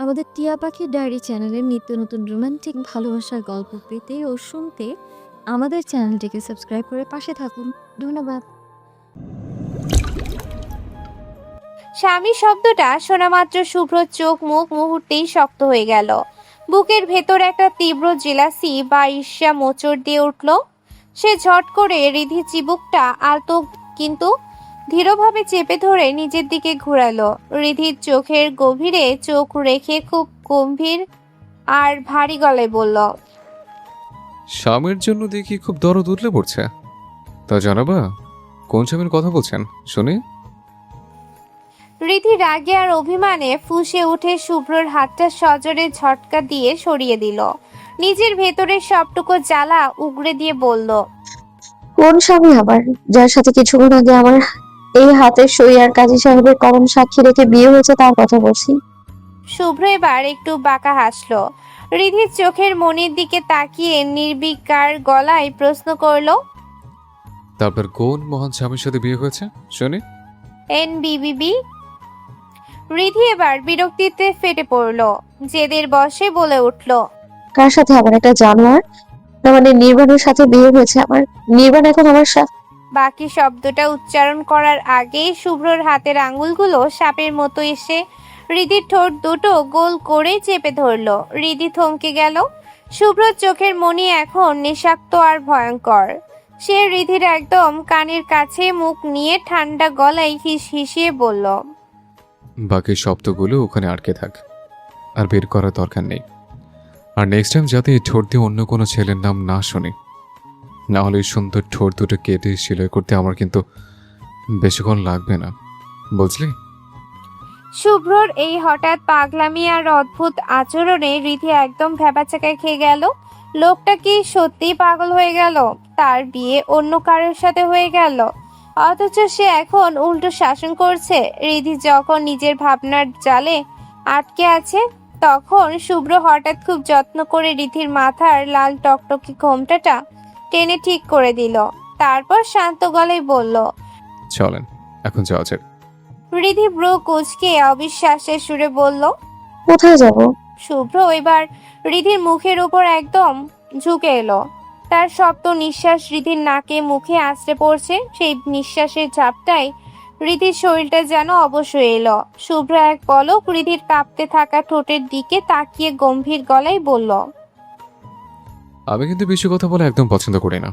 আমাদের টিয়া পাখির ডায়েরি চ্যানেলের নিত্য নতুন রোমান্টিক ভালোবাসার গল্প পেতে ও শুনতে আমাদের চ্যানেলটিকে সাবস্ক্রাইব করে পাশে থাকুন। ধন্যবাদ। স্বামী শব্দটা শোনা মাত্র শুভ্রর চোখ মুখ মুহূর্তেই শক্ত হয়ে গেল। বুকের ভেতর একটা তীব্র জেলাসি বা ঈর্ষা মোচড় দিয়ে উঠল। সে ঝট করে রিধির চিবুকটা আলতো কিন্তু ধীরভাবে চেপে ধরে নিজের দিকে ঘোরালো। রিধির চোখের গভীরে চোখ রেখে খুব গম্ভীর আর ভারী গলায় বলল, স্বামীর জন্য দেখি খুব দরদ উতলে পড়ছে। তা জানাবা কোন স্বামীর কথা বলছেন শুনি? রিধি রাগে আর অভিমানে ফুঁসে উঠে শুভ্রর হাতটা সজোরে ঝটকা দিয়ে সরিয়ে দিল। নিজের ভেতরের সবটুকু জ্বালা উগড়ে দিয়ে বলল, কোন স্বামী আবার, যার সাথে কিছুক্ষণ আগে আমার এই হাতের সই আর কাজী সাহেবের কলম সাক্ষী রেখে বিয়ে হয়েছে তার কথা বলছি। শুভ্র এবার একটু বাঁকা হাসলো। রিধির চোখের মনির দিকে তাকিয়ে নির্বিকার গলায় প্রশ্ন করলো, তারপর কোন মহান স্বামীর সাথে বিয়ে হয়েছে শুনি? NBBB? রিধি এবার বিরক্তিতে ফেটে পড়ল। জেদের বশে বলে উঠল, কার সাথে? আবার একটা জানোয়ার, না মানে নির্বাণের সাথে বিয়ে হয়েছে আমার। নির্বাণ এখন আমার বাকি শব্দটা উচ্চারণ করার আগেই শুভ্রর হাতের আঙুলগুলো সাপের মতো এসে রিধির ঠোঁট দুটো গোল করে চেপে ধরল। রিধি থমকে গেল। শুভ্রর চোখের মনি এখন নিঃশাক্ত আর ভয়ঙ্কর। সে রিধির একদম কানের কাছে মুখ নিয়ে ঠান্ডা গলায় হিসিয়ে বলল, বাকি শব্দগুলো ওখানে আটকে থাক, আর বের করার দরকার নেই। আর নেক্সট টাইম যাতে এই ঠোঁট দিয়ে অন্য কোনো ছেলের নাম না শুনি, না হলে এই সুন্দর ঠোঁট দুটো কেটে সেলাই করতে আমার কিন্তু বেশিক্ষণ লাগবে না, বুঝলি? শুভ্রর এই হঠাৎ পাগলামি আর অদ্ভুত আচরণে রিধি একদম ভ্যাবাচাকায় খেয়ে গেল। লোকটা কি সত্যিই পাগল হয়ে গেল? তার বিয়ে অন্য কারোর সাথে হয়ে গেল, অথচ সে এখন উল্টো শাসন করছে। রিধি যখন নিজের ভাবনার জালে আটকে আছে, তখন শুভ্র হঠাৎ খুব যত্ন করে রিধির মাথার লাল টকটকে ঘোমটাটা টেনে ঠিক করে দিল। তারপর শান্ত গলায় বলল, চলেন এখন যাওয়া যাক। রিধি ব্রু কুঁচকে অবিশ্বাসের সুরে বলল, কোথায় যাব? শুভ্র এবার রিধির মুখের উপর একদম ঝুঁকে এলো। তার শক্ত নিঃশ্বাস রিধির নাকে মুখে আছড়ে পড়ছে। সেই নিঃশ্বাসের ঝাপটায় রিধির শরীরটা যেন অবশ হয়ে এলো। শুভ্র এক পলক রিধির কাঁপতে থাকা ঠোঁটের দিকে তাকিয়ে গম্ভীর গলায় বলল, আমি কিন্তু বেশি কথা বলে একদম পছন্দ করি না,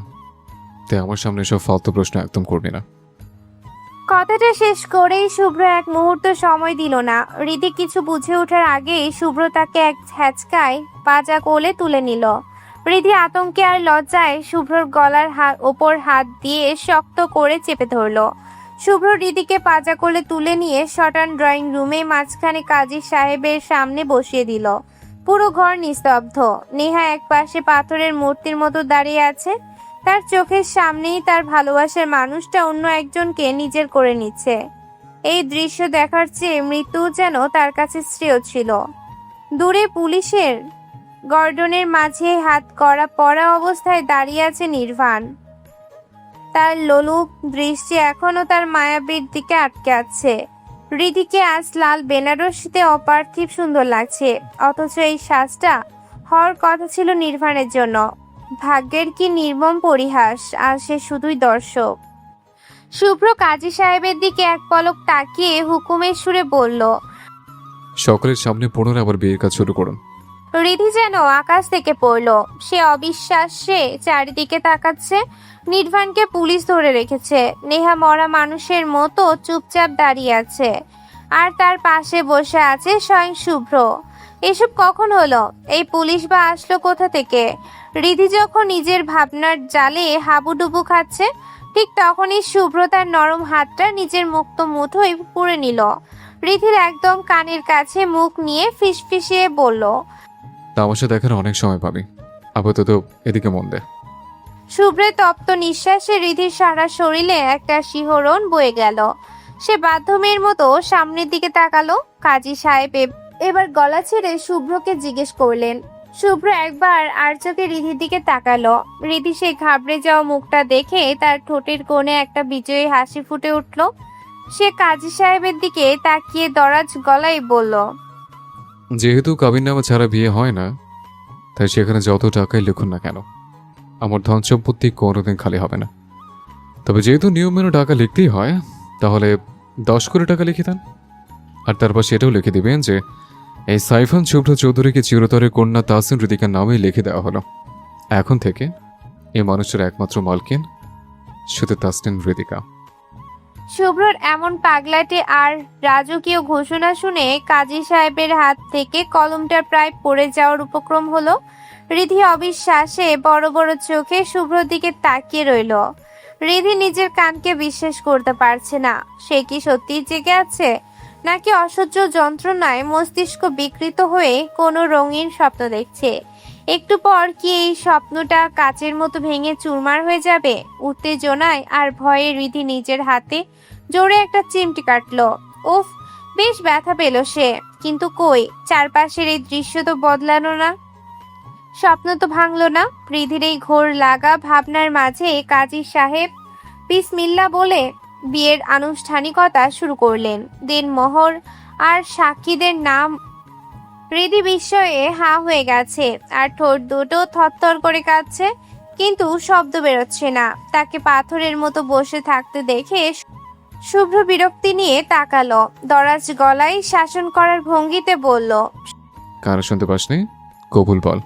তাই আমার সামনে সব ফালতু প্রশ্ন একদম করবি না। কথাটা শেষ করেই শুভ্র এক মুহূর্ত সময় দিল না। রিধি কিছু বুঝে ওঠার আগেই শুভ্র তাকে এক হ্যাচকায় পাজা কোলে তুলে নিল। রিধি আতঙ্কে আর লজ্জায় শুভ্রর গলার ওপর হাত দিয়ে শক্ত করে চেপে ধরল। শুভ্র রিধিকে পাজা কোলে তুলে নিয়ে শটান ড্রয়িং রুমে মাঝখানে কাজী সাহেবের সামনে বসিয়ে দিল। পুরো ঘর নিস্তব্ধ। নেহা এক পাশে পাথরের মূর্তির মতো দাঁড়িয়ে আছে। তার চোখের সামনেই তার ভালোবাসার মানুষটা অন্য একজনকে নিজের করে নিচ্ছে। এই দৃশ্য দেখার চেয়ে মৃত্যু যেন তার কাছে শ্রেয় ছিল। দূরে পুলিশের গর্ডনের মাঝে হাত করা পরা অবস্থায় দাঁড়িয়ে আছে নির্বাণ। তার লোলুপ দৃষ্টি এখনো তার মায়াবীর দিকে আটকে আছে। রিধিকে আজ লাল বেনারসিতে অপার্থিব সুন্দর লাগছে, অথচ এই সাজটা হওয়ার কথা ছিল নির্বাণের জন্য। ভাগ্যের কি নির্মম পরিহাস, আর সে শুধুই দর্শক। শুভ্র কাজী সাহেবের দিকে এক পলক তাকিয়ে হুকুমের সুরে বলল, সকলের সামনে পুনরায় আবার বিয়ের কাজ শুরু করুন। রিধি যেন আকাশ থেকে পড়ল। সে অবিশ্বাসে চারিদিকে তাকাচ্ছে। নির্বাণকে পুলিশ ধরে রেখেছে। নেহা মরা মানুষের মতো চুপচাপ দাঁড়িয়ে আছে, আর তার পাশে বসে আছে স্বয়ং শুভ্র। এসব কখন হলো? এই পুলিশ বা আসলো কোথা থেকে? রিধি যখন নিজের ভাবনার জালে হাবুডুবু খাচ্ছে, ঠিক তখনই শুভ্র তার নরম হাতটা নিজের মুক্ত মুঠোয় পুরে নিল। রিধির একদম কানের কাছে মুখ নিয়ে ফিসফিসিয়ে বলল, তামাশা দেখার অনেক সময় পাবি, আপাতত এদিকে মন দে। শুভ্রের তপ্ত নিঃশ্বাসে রিধির সারা শরীরে একটা শিহরণ বয়ে গেল। সে বাধ্য মেয়ের মতো সামনের দিকে তাকালো। কাজী সাহেব এবার গলা ছেড়ে শুভ্রকে জিজ্ঞেস করলেন। শুভ্র একবার আর চোখে রিধির দিকে তাকালো। রিধি সেই ঘাবড়ে যাওয়া মুখটা দেখে তার ঠোঁটের কোণে একটা বিজয়ী হাসি ফুটে উঠল। সে কাজী সাহেবের দিকে তাকিয়ে দরাজ গলায় বলল, যেহেতু কাবিননামা ছাড়া বিয়ে হয় না, তাই সেখানে যত টাকাই লিখুন না কেন, আমার ধন সম্পত্তি কোনোদিন খালি হবে না। তবে যেহেতু নিয়ম মেনে টাকা লিখতেই হয়, তাহলে 10 কোটি টাকা লিখে দেন। আর তারপর সেটাও লিখে দিবেন যে এই সাইফান শুভ্র চৌধুরীকে চিরতরে কন্যা তাসিন হৃদিকার নামেই লিখে দেওয়া হলো। এখন থেকে এই মানুষের একমাত্র মালকিন শুধু তাসনিন হৃদিকা। শুভ্রর এমন পাগলাটে আর রাজকীয় ঘোষণা শুনে কাজী সাহেবের হাত থেকে কলমটা প্রায় পড়ে যাওয়ার উপক্রম হলো। রিধি অবিশ্বাসে বড় বড় চোখে শুভ্রর দিকে তাকিয়ে রইল। রিধি নিজের কানকে বিশ্বাস করতে পারছে না। সে কি সত্যিই জেগে আছে, নাকি অসহ্য যন্ত্রণায় মস্তিষ্ক বিকৃত হয়ে কোনো রঙিন স্বপ্ন দেখছে? একটু পর কি এই স্বপ্নটা কাচের মতো ভেঙে চুরমার হয়ে যাবে? উত্তেজনায় আর ভয়ে রিধি নিজের হাতে জোরে একটা চিমটি কাটলো। উফ, বেশ ব্যথা পেল সে। কিন্তু কই, চারপাশের এই দৃশ্য তো বদলানো না, স্বপ্ন তো ভাঙলো না। রিধির এই ঘোর লাগা ভাবনার মাঝে কাজী সাহেব বিসমিল্লাহ বলে বিয়ের আনুষ্ঠানিকতা শুরু করলেন। দিনমোহর আর সাক্ষীদের নাম। রিধি বিস্ময়ে হা হয়ে গেছে, আর ঠোঁট দুটো থরথর করে কাঁপছে, কিন্তু শব্দ বেরোচ্ছে না। তাকে পাথরের মতো বসে থাকতে দেখে শুভ্র বিরক্তি নিয়ে তাকালো। দরাজ গলায় শাসন করার ভঙ্গিতে বলল, কারো শুনতে পাসনি? কবুল বল।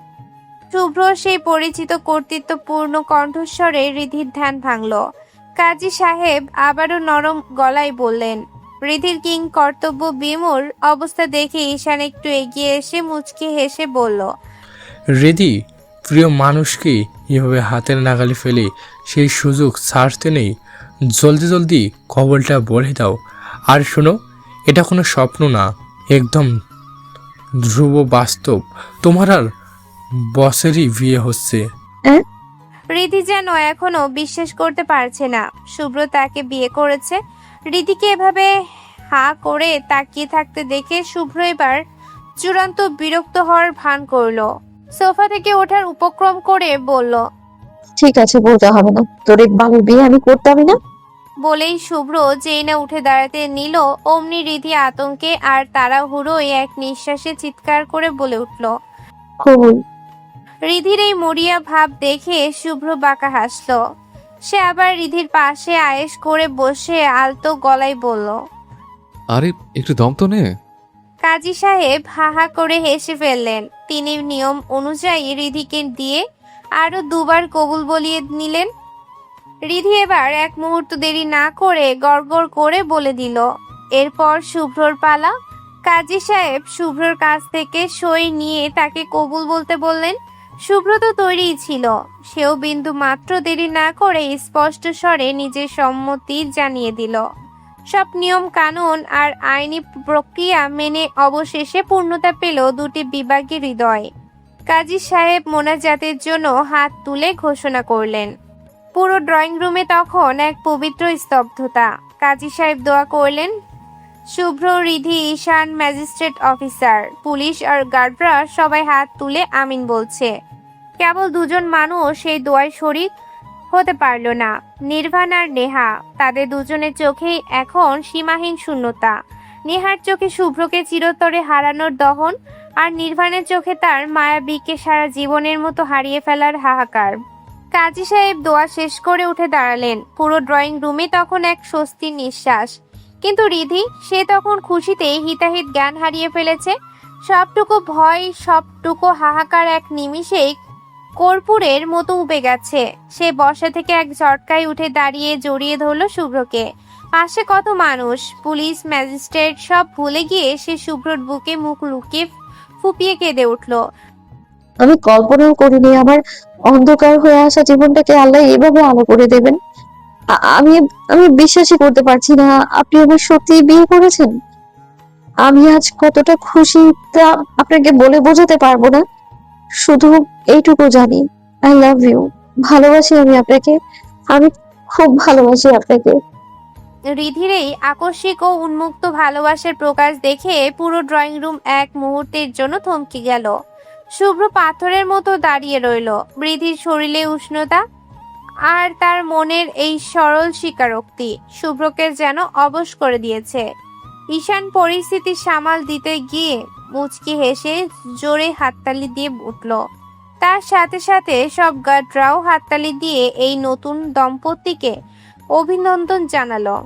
শুভ্র সেই পরিচিত কর্তৃত্বপূর্ণ কণ্ঠস্বরে রিধির ধ্যান ভাঙল। কাজী সাহেব আবারও নরম গলায় বললেন। রিধির কিং কর্তব্য বিমূঢ় অবস্থা দেখে ঈশান একটু এগিয়ে এসে মুচকি হেসে বলল, রিধি, প্রিয় মানুষকে এভাবে হাতের নাগালে ফেলে সেই সুযোগ ছাড়তে নেই। জলদি জলদি খবরটা বলে দাও। আর শোনো, এটা কোনো স্বপ্ন না, একদম ধ্রুব বাস্তব। তোমার আর বসেরই বিয়ে হচ্ছে। রিধি যেন এখনো বিশ্বাস করতে পারছে না শুভ্র তাকে বিয়ে করেছে। রিধিকে এভাবে হা করে তাকিয়ে থাকতে দেখে শুভ্র এবার চূড়ান্ত বিরক্ত হওয়ার ভান করলো। সোফা থেকে ওঠার উপক্রম করে বলল, ঠিক আছে, বলতে হবে না, তোর এই বাবুর বিয়ে আমি করতামই না। বলেই শুভ্র যেই না উঠে দাঁড়াতে নিল, অমনি রিধি আতঙ্কে আর তাড়াহুড়োয় এক নিঃশ্বাসে চিৎকার করে বলে উঠল। কবুল। রিধির এই মরিয়া ভাব দেখে শুভ্র বাঁকা হাসল। সে আবার রিধির পাশে আয়েশ করে বসে আলতো গলায় বলল, আরে একটু দম তো নে। কাজী সাহেব হা হা করে হেসে ফেললেন। তিনি নিয়ম অনুযায়ী রিধিকে দিয়ে আরো দুবার কবুল বলিয়ে নিলেন। রিধি এবার এক মুহূর্ত দেরি না করে গড়গড় করে বলে দিল। এরপর শুভ্রর পালা। কাজী সাহেব শুভ্রর কাছ থেকে সই নিয়ে তাকে কবুল বলতে বললেন। শুভ্র তো তৈরিই ছিল। সেও বিন্দু মাত্র দেরি না করে স্পষ্ট স্বরে নিজের সম্মতি জানিয়ে দিল। সব নিয়ম কানুন আর আইনি প্রক্রিয়া মেনে অবশেষে পূর্ণতা পেল দুটি বিভাগী হৃদয়। কাজী সাহেব মোনাজাতের জন্য হাত তুলে ঘোষণা করলেন। পুরো ড্রয়িং রুমে তখন এক পবিত্র স্তব্ধতা। কাজী সাহেব দোয়া করলেন। শুভ্র, রিধি, ঈশান, ম্যাজিস্ট্রেট অফিসার, পুলিশ আর গার্ডরা সবাই হাত তুলে আমিন বলছে। কেবল দুজন মানুষ সেই দোয়ায় শরীক হতে পারল না, নির্বাণ আর নেহা। তাদের দুজনের চোখেই এখন সীমাহীন শূন্যতা। নেহার চোখে শুভ্রকে চিরতরে হারানোর দহন, আর নির্বাণের চোখে তার মায়াবীকে সারা জীবনের মতো হারিয়ে ফেলার হাহাকার। কাজী সাহেব দোয়া শেষ করে উঠে দাঁড়ালেন। পুরো ড্রয়িং রুমে তখন এক স্বস্তির নিঃশ্বাস। কিন্তু রিধি, সে তখন খুশিতে হিতাহিত জ্ঞান হারিয়ে ফেলেছে। সবটুকু ভয়, সবটুকু হাহাকার এক নিমিষেই কর্পূরের মতো উবে গেছে। সে বসা থেকে এক ঝটকায় উঠে দাঁড়িয়ে জড়িয়ে ধরল শুভ্রকে। পাশে কত মানুষ, পুলিশ, ম্যাজিস্ট্রেট সব ভুলে গিয়ে সে শুভ্রর বুকে মুখ লুকিয়ে ফুপিয়ে কেঁদে উঠল। আমি কল্পনাও করিনি আমার অন্ধকার হয়ে আসা জীবনটাকে আল্লাহ এভাবে আলো করে দেবেন। আমি আমি বিশ্বাসই করতে পারছি না আপনি আমার সত্যি বিয়ে করেছেন। আমি আজ কতটা খুশি তা আপনাকে বলে বোঝাতে পারবো না। শুধু এইটুকু জানি, আই লাভ ইউ। ভালোবাসি আমি আপনাকে, আমি খুব ভালোবাসি আপনাকে। রিধির এই আকস্মিক ও উন্মুক্ত ভালোবাসার প্রকাশ দেখে পুরো ড্রয়িং রুম এক মুহূর্তের জন্য থমকে গেল। শুভ্র পাথরের মতো দাঁড়িয়ে রইল। রিধির শরীরে উষ্ণতা আর তার মনের এই সরল স্বীকারোক্তি শুভ্রকে যেন অবশ করে দিয়েছে। ঈশান পরিস্থিতি সামাল দিতে গিয়ে মুচকি হেসে জোরে হাততালি দিয়ে উঠল। তার সাথে সাথে সব গার্ডরাও হাততালি দিয়ে এই নতুন দম্পতিকে অভিনন্দন জানালো।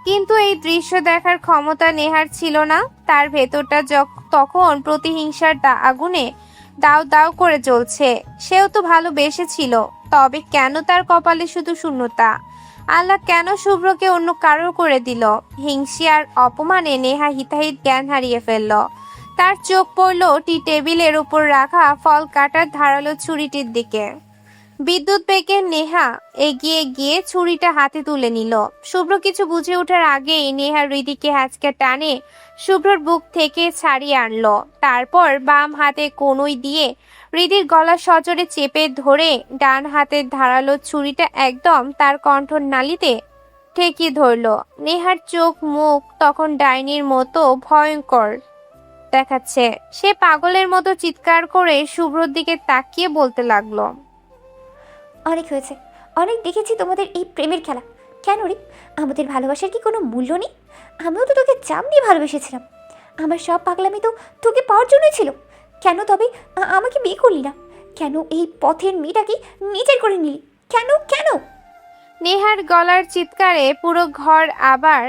কিন্তু এই দৃশ্য দেখার ক্ষমতা নেহার ছিল না। তার ভেতরটা তখন প্রতিহিংসার আগুনে দাউ দাউ করে জ্বলছে। সেও তো ভালোবেসেছিল, তবে কেন তার কপালে শুধু শূন্যতা? আল্লাহ কেন শুভ্রকে অন্য কারো করে দিল? হিংসি আর অপমানে নেহা হিতাহিত জ্ঞান হারিয়ে ফেলল। তার চোখ পড়ল টি টেবিলের উপর রাখা ফল কাটার ধারালো ছুরিটির দিকে। বিদ্যুৎ বেগে নেহা এগিয়ে গিয়ে ছুরিটা হাতে তুলে নিল। শুভ্র কিছু বুঝে ওঠার আগেই নেহা হৃদিকে হ্যাঁচকা টানে শুভ্রর বুক থেকে ছাড়িয়ে আনলো। তারপর বাম হাতে কনুই দিয়ে হৃদির গলা সজোরে চেপে ধরে ডান হাতের ধারালো ছুরিটা একদম তার কণ্ঠনালীতে ঠেকিয়ে ধরল। নেহার চোখ মুখ তখন ডাইনির মতো ভয়ঙ্কর দেখাচ্ছে। সে পাগলের মতো চিৎকার করে শুভ্রর দিকে তাকিয়ে বলতে লাগলো, অনেক হয়েছে, অনেক দেখেছি তোমাদের এই প্রেমের খেলা। কেন রে, আমাদের ভালোবাসার কি কোনো মূল্য নেই? আমিও তো তোকে জাম দিয়ে ভালোবেসেছিলাম। আমার সব পাগলামি তো তোকে পাওয়ার জন্যই ছিল। কেন তবে আমাকে বিয়ে করলি না? কেন এই পথের মেয়েটাকে নিজের করে নিলি? কেন কেন? নেহার গলার চিৎকারে পুরো ঘর আবার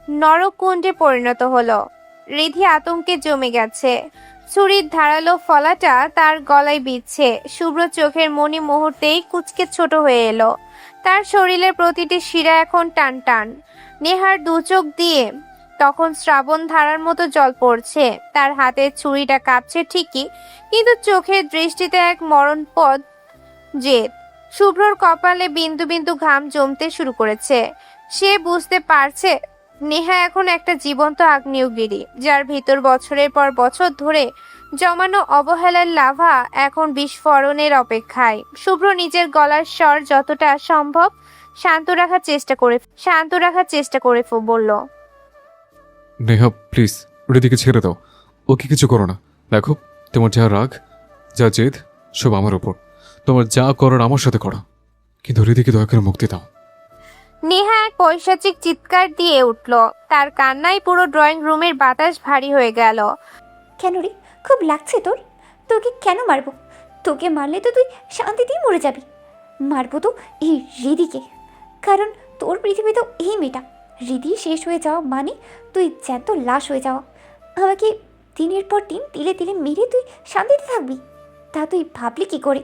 নরকুণ্ডে পরিণত হলো। রিধি আতঙ্কে জমে গেছে। ছুরির ধারালো ফলাটা তার গলায় বিচ্ছে। শুভ্র চোখের মনি মুহূর্তেই কুচকে ছোট হয়ে এলো। তার শরীরের প্রতিটি শিরা এখন টান টান। নেহার দু চোখ দিয়ে তখন শ্রাবণ ধারার মতো জল পড়ছে। তার হাতের ছুরিটা কাঁপছে ঠিকই, কিন্তু চোখের দৃষ্টিতে এক মরণপদ জেদ। শুভ্রর কপালে বিন্দু বিন্দু ঘাম জমতে শুরু করেছে। সে বুঝতে পারছে নেহা এখন একটা জীবন্ত আগ্নেয়গিরি, যার ভিতর বছরের পর বছর ধরে জমানো অবহেলার লাভা এখন বিস্ফোরণের অপেক্ষায়। শুভ্র নিজের গলার স্বর যতটা সম্ভব শান্ত রাখার চেষ্টা করে বলল, নেহা প্লিজ হৃদিকে ছেড়ে দাও, ওকে কিছু করো না। দেখো, তোমার যা রাগ, যা জেদ, সব আমার ওপর। তোমার যা করার আমার সাথে করো, কিন্তু হৃদিকে দয়া করে মুক্তি দাও। নেহা এক পৈশাচিক চিৎকার দিয়ে উঠল। তার কান্নায় পুরো ড্রয়িং রুমের বাতাস ভারী হয়ে গেল। কেন রে, খুব লাগছে তোর? তোকে কেন মারবো? তোকে মারলে তো তুই শান্তিতেই মরে যাবি। মারবো তো এই হৃদিকে, কারণ তোর পৃথিবী তো এই মেয়েটা। হৃদি শেষ হয়ে যাওয়া মানে তুই জ্যান্ত লাশ হয়ে যাওয়া। আমাকে দিনের পর দিন তিলে তিলে মেরে তুই শান্তিতে থাকবি, তা তুই ভাবলি কি করে?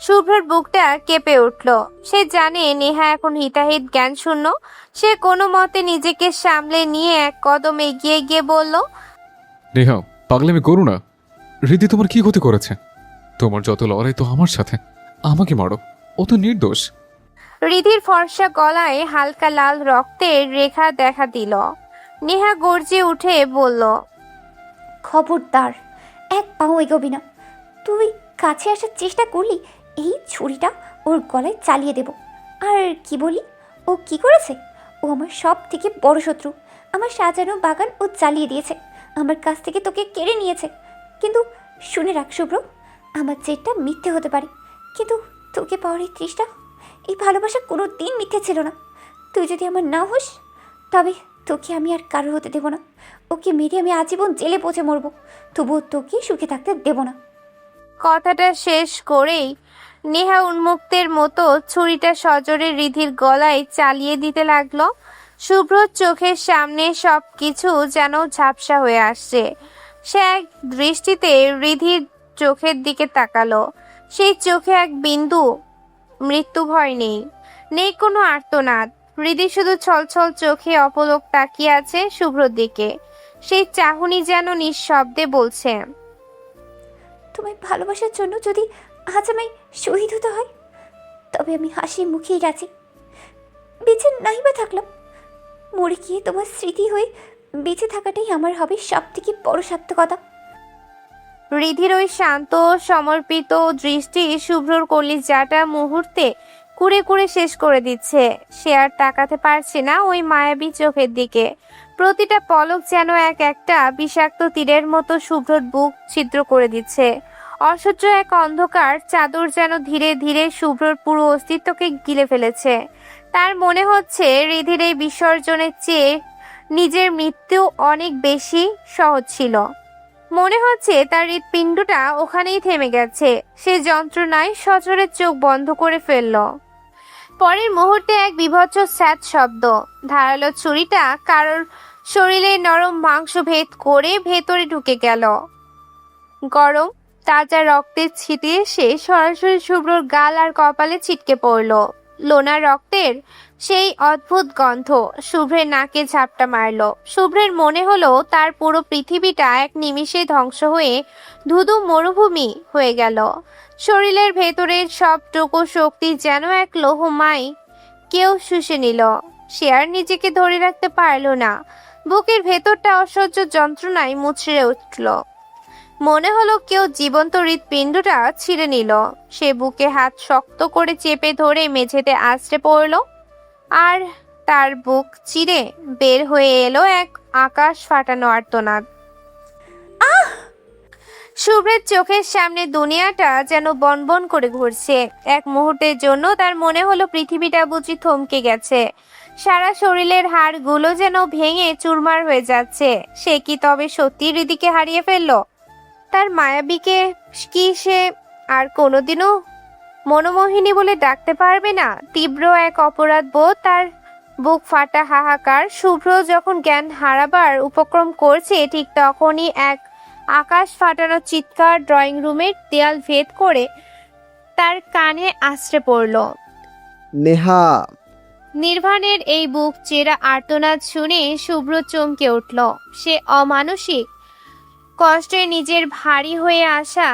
শুভ্রর বুকটা কেঁপে উঠল। সে জানে নেহা এখন হিতাহিত জ্ঞান শূন্য। সে কোনো মতে নিজেকে সামলে নিয়ে এক কদম এগিয়ে গিয়ে বলল, নেহা পাগলামি করো না। হৃদি তোমার কি ক্ষতি করেছে? তোমার যত লড়াই তো আমার সাথে। আমাকে মারো, ও তো নির্দোষ। রিধির ফর্সা গলায় হালকা লাল রক্তের রেখা দেখা দিল। নেহা গর্জে উঠে বলল, খবরদার, এক পাও এগোবি না। তুই কাছে আসার চেষ্টা করলি, এই ছুরিটা ওর গলায় চালিয়ে দেব। আর কি বলি, ও কি করেছে? ও আমার সব থেকে বড় শত্রু। আমার সাজানো বাগান ও জ্বালিয়ে দিয়েছে, আমার কাছ থেকে তোকে কেড়ে নিয়েছে। কিন্তু শুনে রাখ শুভ্র, আমার জেদটা মিথ্যে হতে পারে, কিন্তু তোকে পাওয়ার এই তৃষ্ণা, এই ভালোবাসা কোনো দিন মিথ্যে ছিল না। তুই যদি আমার না হোস, তবে তোকে আমি আর কারো হতে দেব না। ওকে মেরে আমি আজীবন জেলে পচে মরবো, তবুও তোকে সুখে থাকতে দেব না। কথাটা শেষ করেই নেহা উন্মুক্তের মতো ছুরিটা সজোরে রিধির গলায় চালিয়ে দিতে লাগলো। শুভ্রর চোখের সামনে সব কিছু যেন ঝাপসা হয়ে আসছে। সে এক দৃষ্টিতে রিধির চোখের দিকে তাকালো। সেই চোখে এক বিন্দু মৃত্যু ভয় নেই, নেই কোনো আর্তনাদ। হৃদি শুধু ছলছল চোখে অপলক তাকিয়ে আছে শুভ্রর দিকে। সেই চাহনি যেন নিঃশব্দে বলছে, তোমায় ভালোবাসার জন্য যদি আজ আমায় শহীদ হতে হয়, তবে আমি হাসি মুখেই রাজি। বেঁচে নাই বা থাকলাম, মরে গিয়ে তোমার স্মৃতি হয়ে বেঁচে থাকাটাই আমার হবে সব থেকে বড় সার্থকতা। রিধির ওই শান্ত সমর্পিত দৃষ্টি শুভ্রর কলিজাটা মুহূর্তে কুড়ে কুড়ে শেষ করে দিচ্ছে। সে আর তাকাতে পারছে না ওই মায়াবী চোখের দিকে। প্রতিটা পলক যেন এক একটা বিষাক্ত তীরের মতো শুভ্রর বুক ছিদ্র করে দিচ্ছে। অসহ্য এক অন্ধকার চাদর যেন ধীরে ধীরে শুভ্রর পুরো অস্তিত্বকে গিলে ফেলেছে। তার মনে হচ্ছে রিধির এই বিসর্জনের চেয়ে নিজের মৃত্যু অনেক বেশি সহজ ছিল। মনে হচ্ছে তার হৃৎপিণ্ডটা ওখানেই থেমে গেছে। সে যন্ত্রণায় সজোরে চোখ বন্ধ করে ফেলল। পরের মুহূর্তে এক বীভৎস স্যাঁত শব্দ। ধারালো ছুরিটা কারোর শরীরের নরম মাংস ভেদ করে ভেতরে ঢুকে গেল। গরম তাজা রক্তের ছিটে এসে সরাসরি শুভ্রর গাল আর কপালে ছিটকে পড়ল। লোনা রক্তের সেই অদ্ভুত গন্ধ শুভ্রের নাকে ঝাপটা মারল। শুভ্রের মনে হলো তার পুরো পৃথিবীটা এক নিমিষে ধ্বংস হয়ে ধুধু মরুভূমি হয়ে গেল। শরীরের ভেতরের সবটুকু শক্তি যেন এক লোহমায় কেউ শুষে নিল। সে আর নিজেকে ধরে রাখতে পারল না। বুকের ভেতরটা অসহ্য যন্ত্রণায় মুচড়ে উঠল। মনে হলো কেউ জীবন্ত হৃৎপিণ্ডটা ছিঁড়ে নিল। সে বুকে হাত শক্ত করে চেপে ধরে মেঝেতে আছড়ে পড়ল, আর তার বুক চিরে বের হয়ে এলো এক আকাশ ফাটানো আর্তনাদ। শুভ্রের চোখের সামনে দুনিয়াটা যেন বনবন করে ঘুরছে। এক মুহূর্তের জন্য তার মনে হলো পৃথিবীটা বুঝি থমকে গেছে। সারা শরীরের হাড়গুলো যেন ভেঙে চুরমার হয়ে যাচ্ছে। সে কি তবে সত্যি হৃদিকে হারিয়ে ফেললো? তার মায়াবীকে কি সে আর কোনোদিনও মনোমোহিনী বলে ডাকতে পারবে না? তীব্র এক অপরাধ বোধ, তার বুক ফাটা হাহাকার। শুভ্র যখন জ্ঞান হারাবার উপক্রম করছে ঠিক তখনই এক আকাশ ফাটানো চিৎকার ড্রয়িং রুমের দেয়াল ভেদ করে তার কানে আছড়ে পড়ল। নেহা! নির্বাণের এই বুক চেরা আর্তনাদ শুনে শুভ্র চমকে উঠল। সে অমানসিক কষ্টে নিজের ভারী হয়ে আসা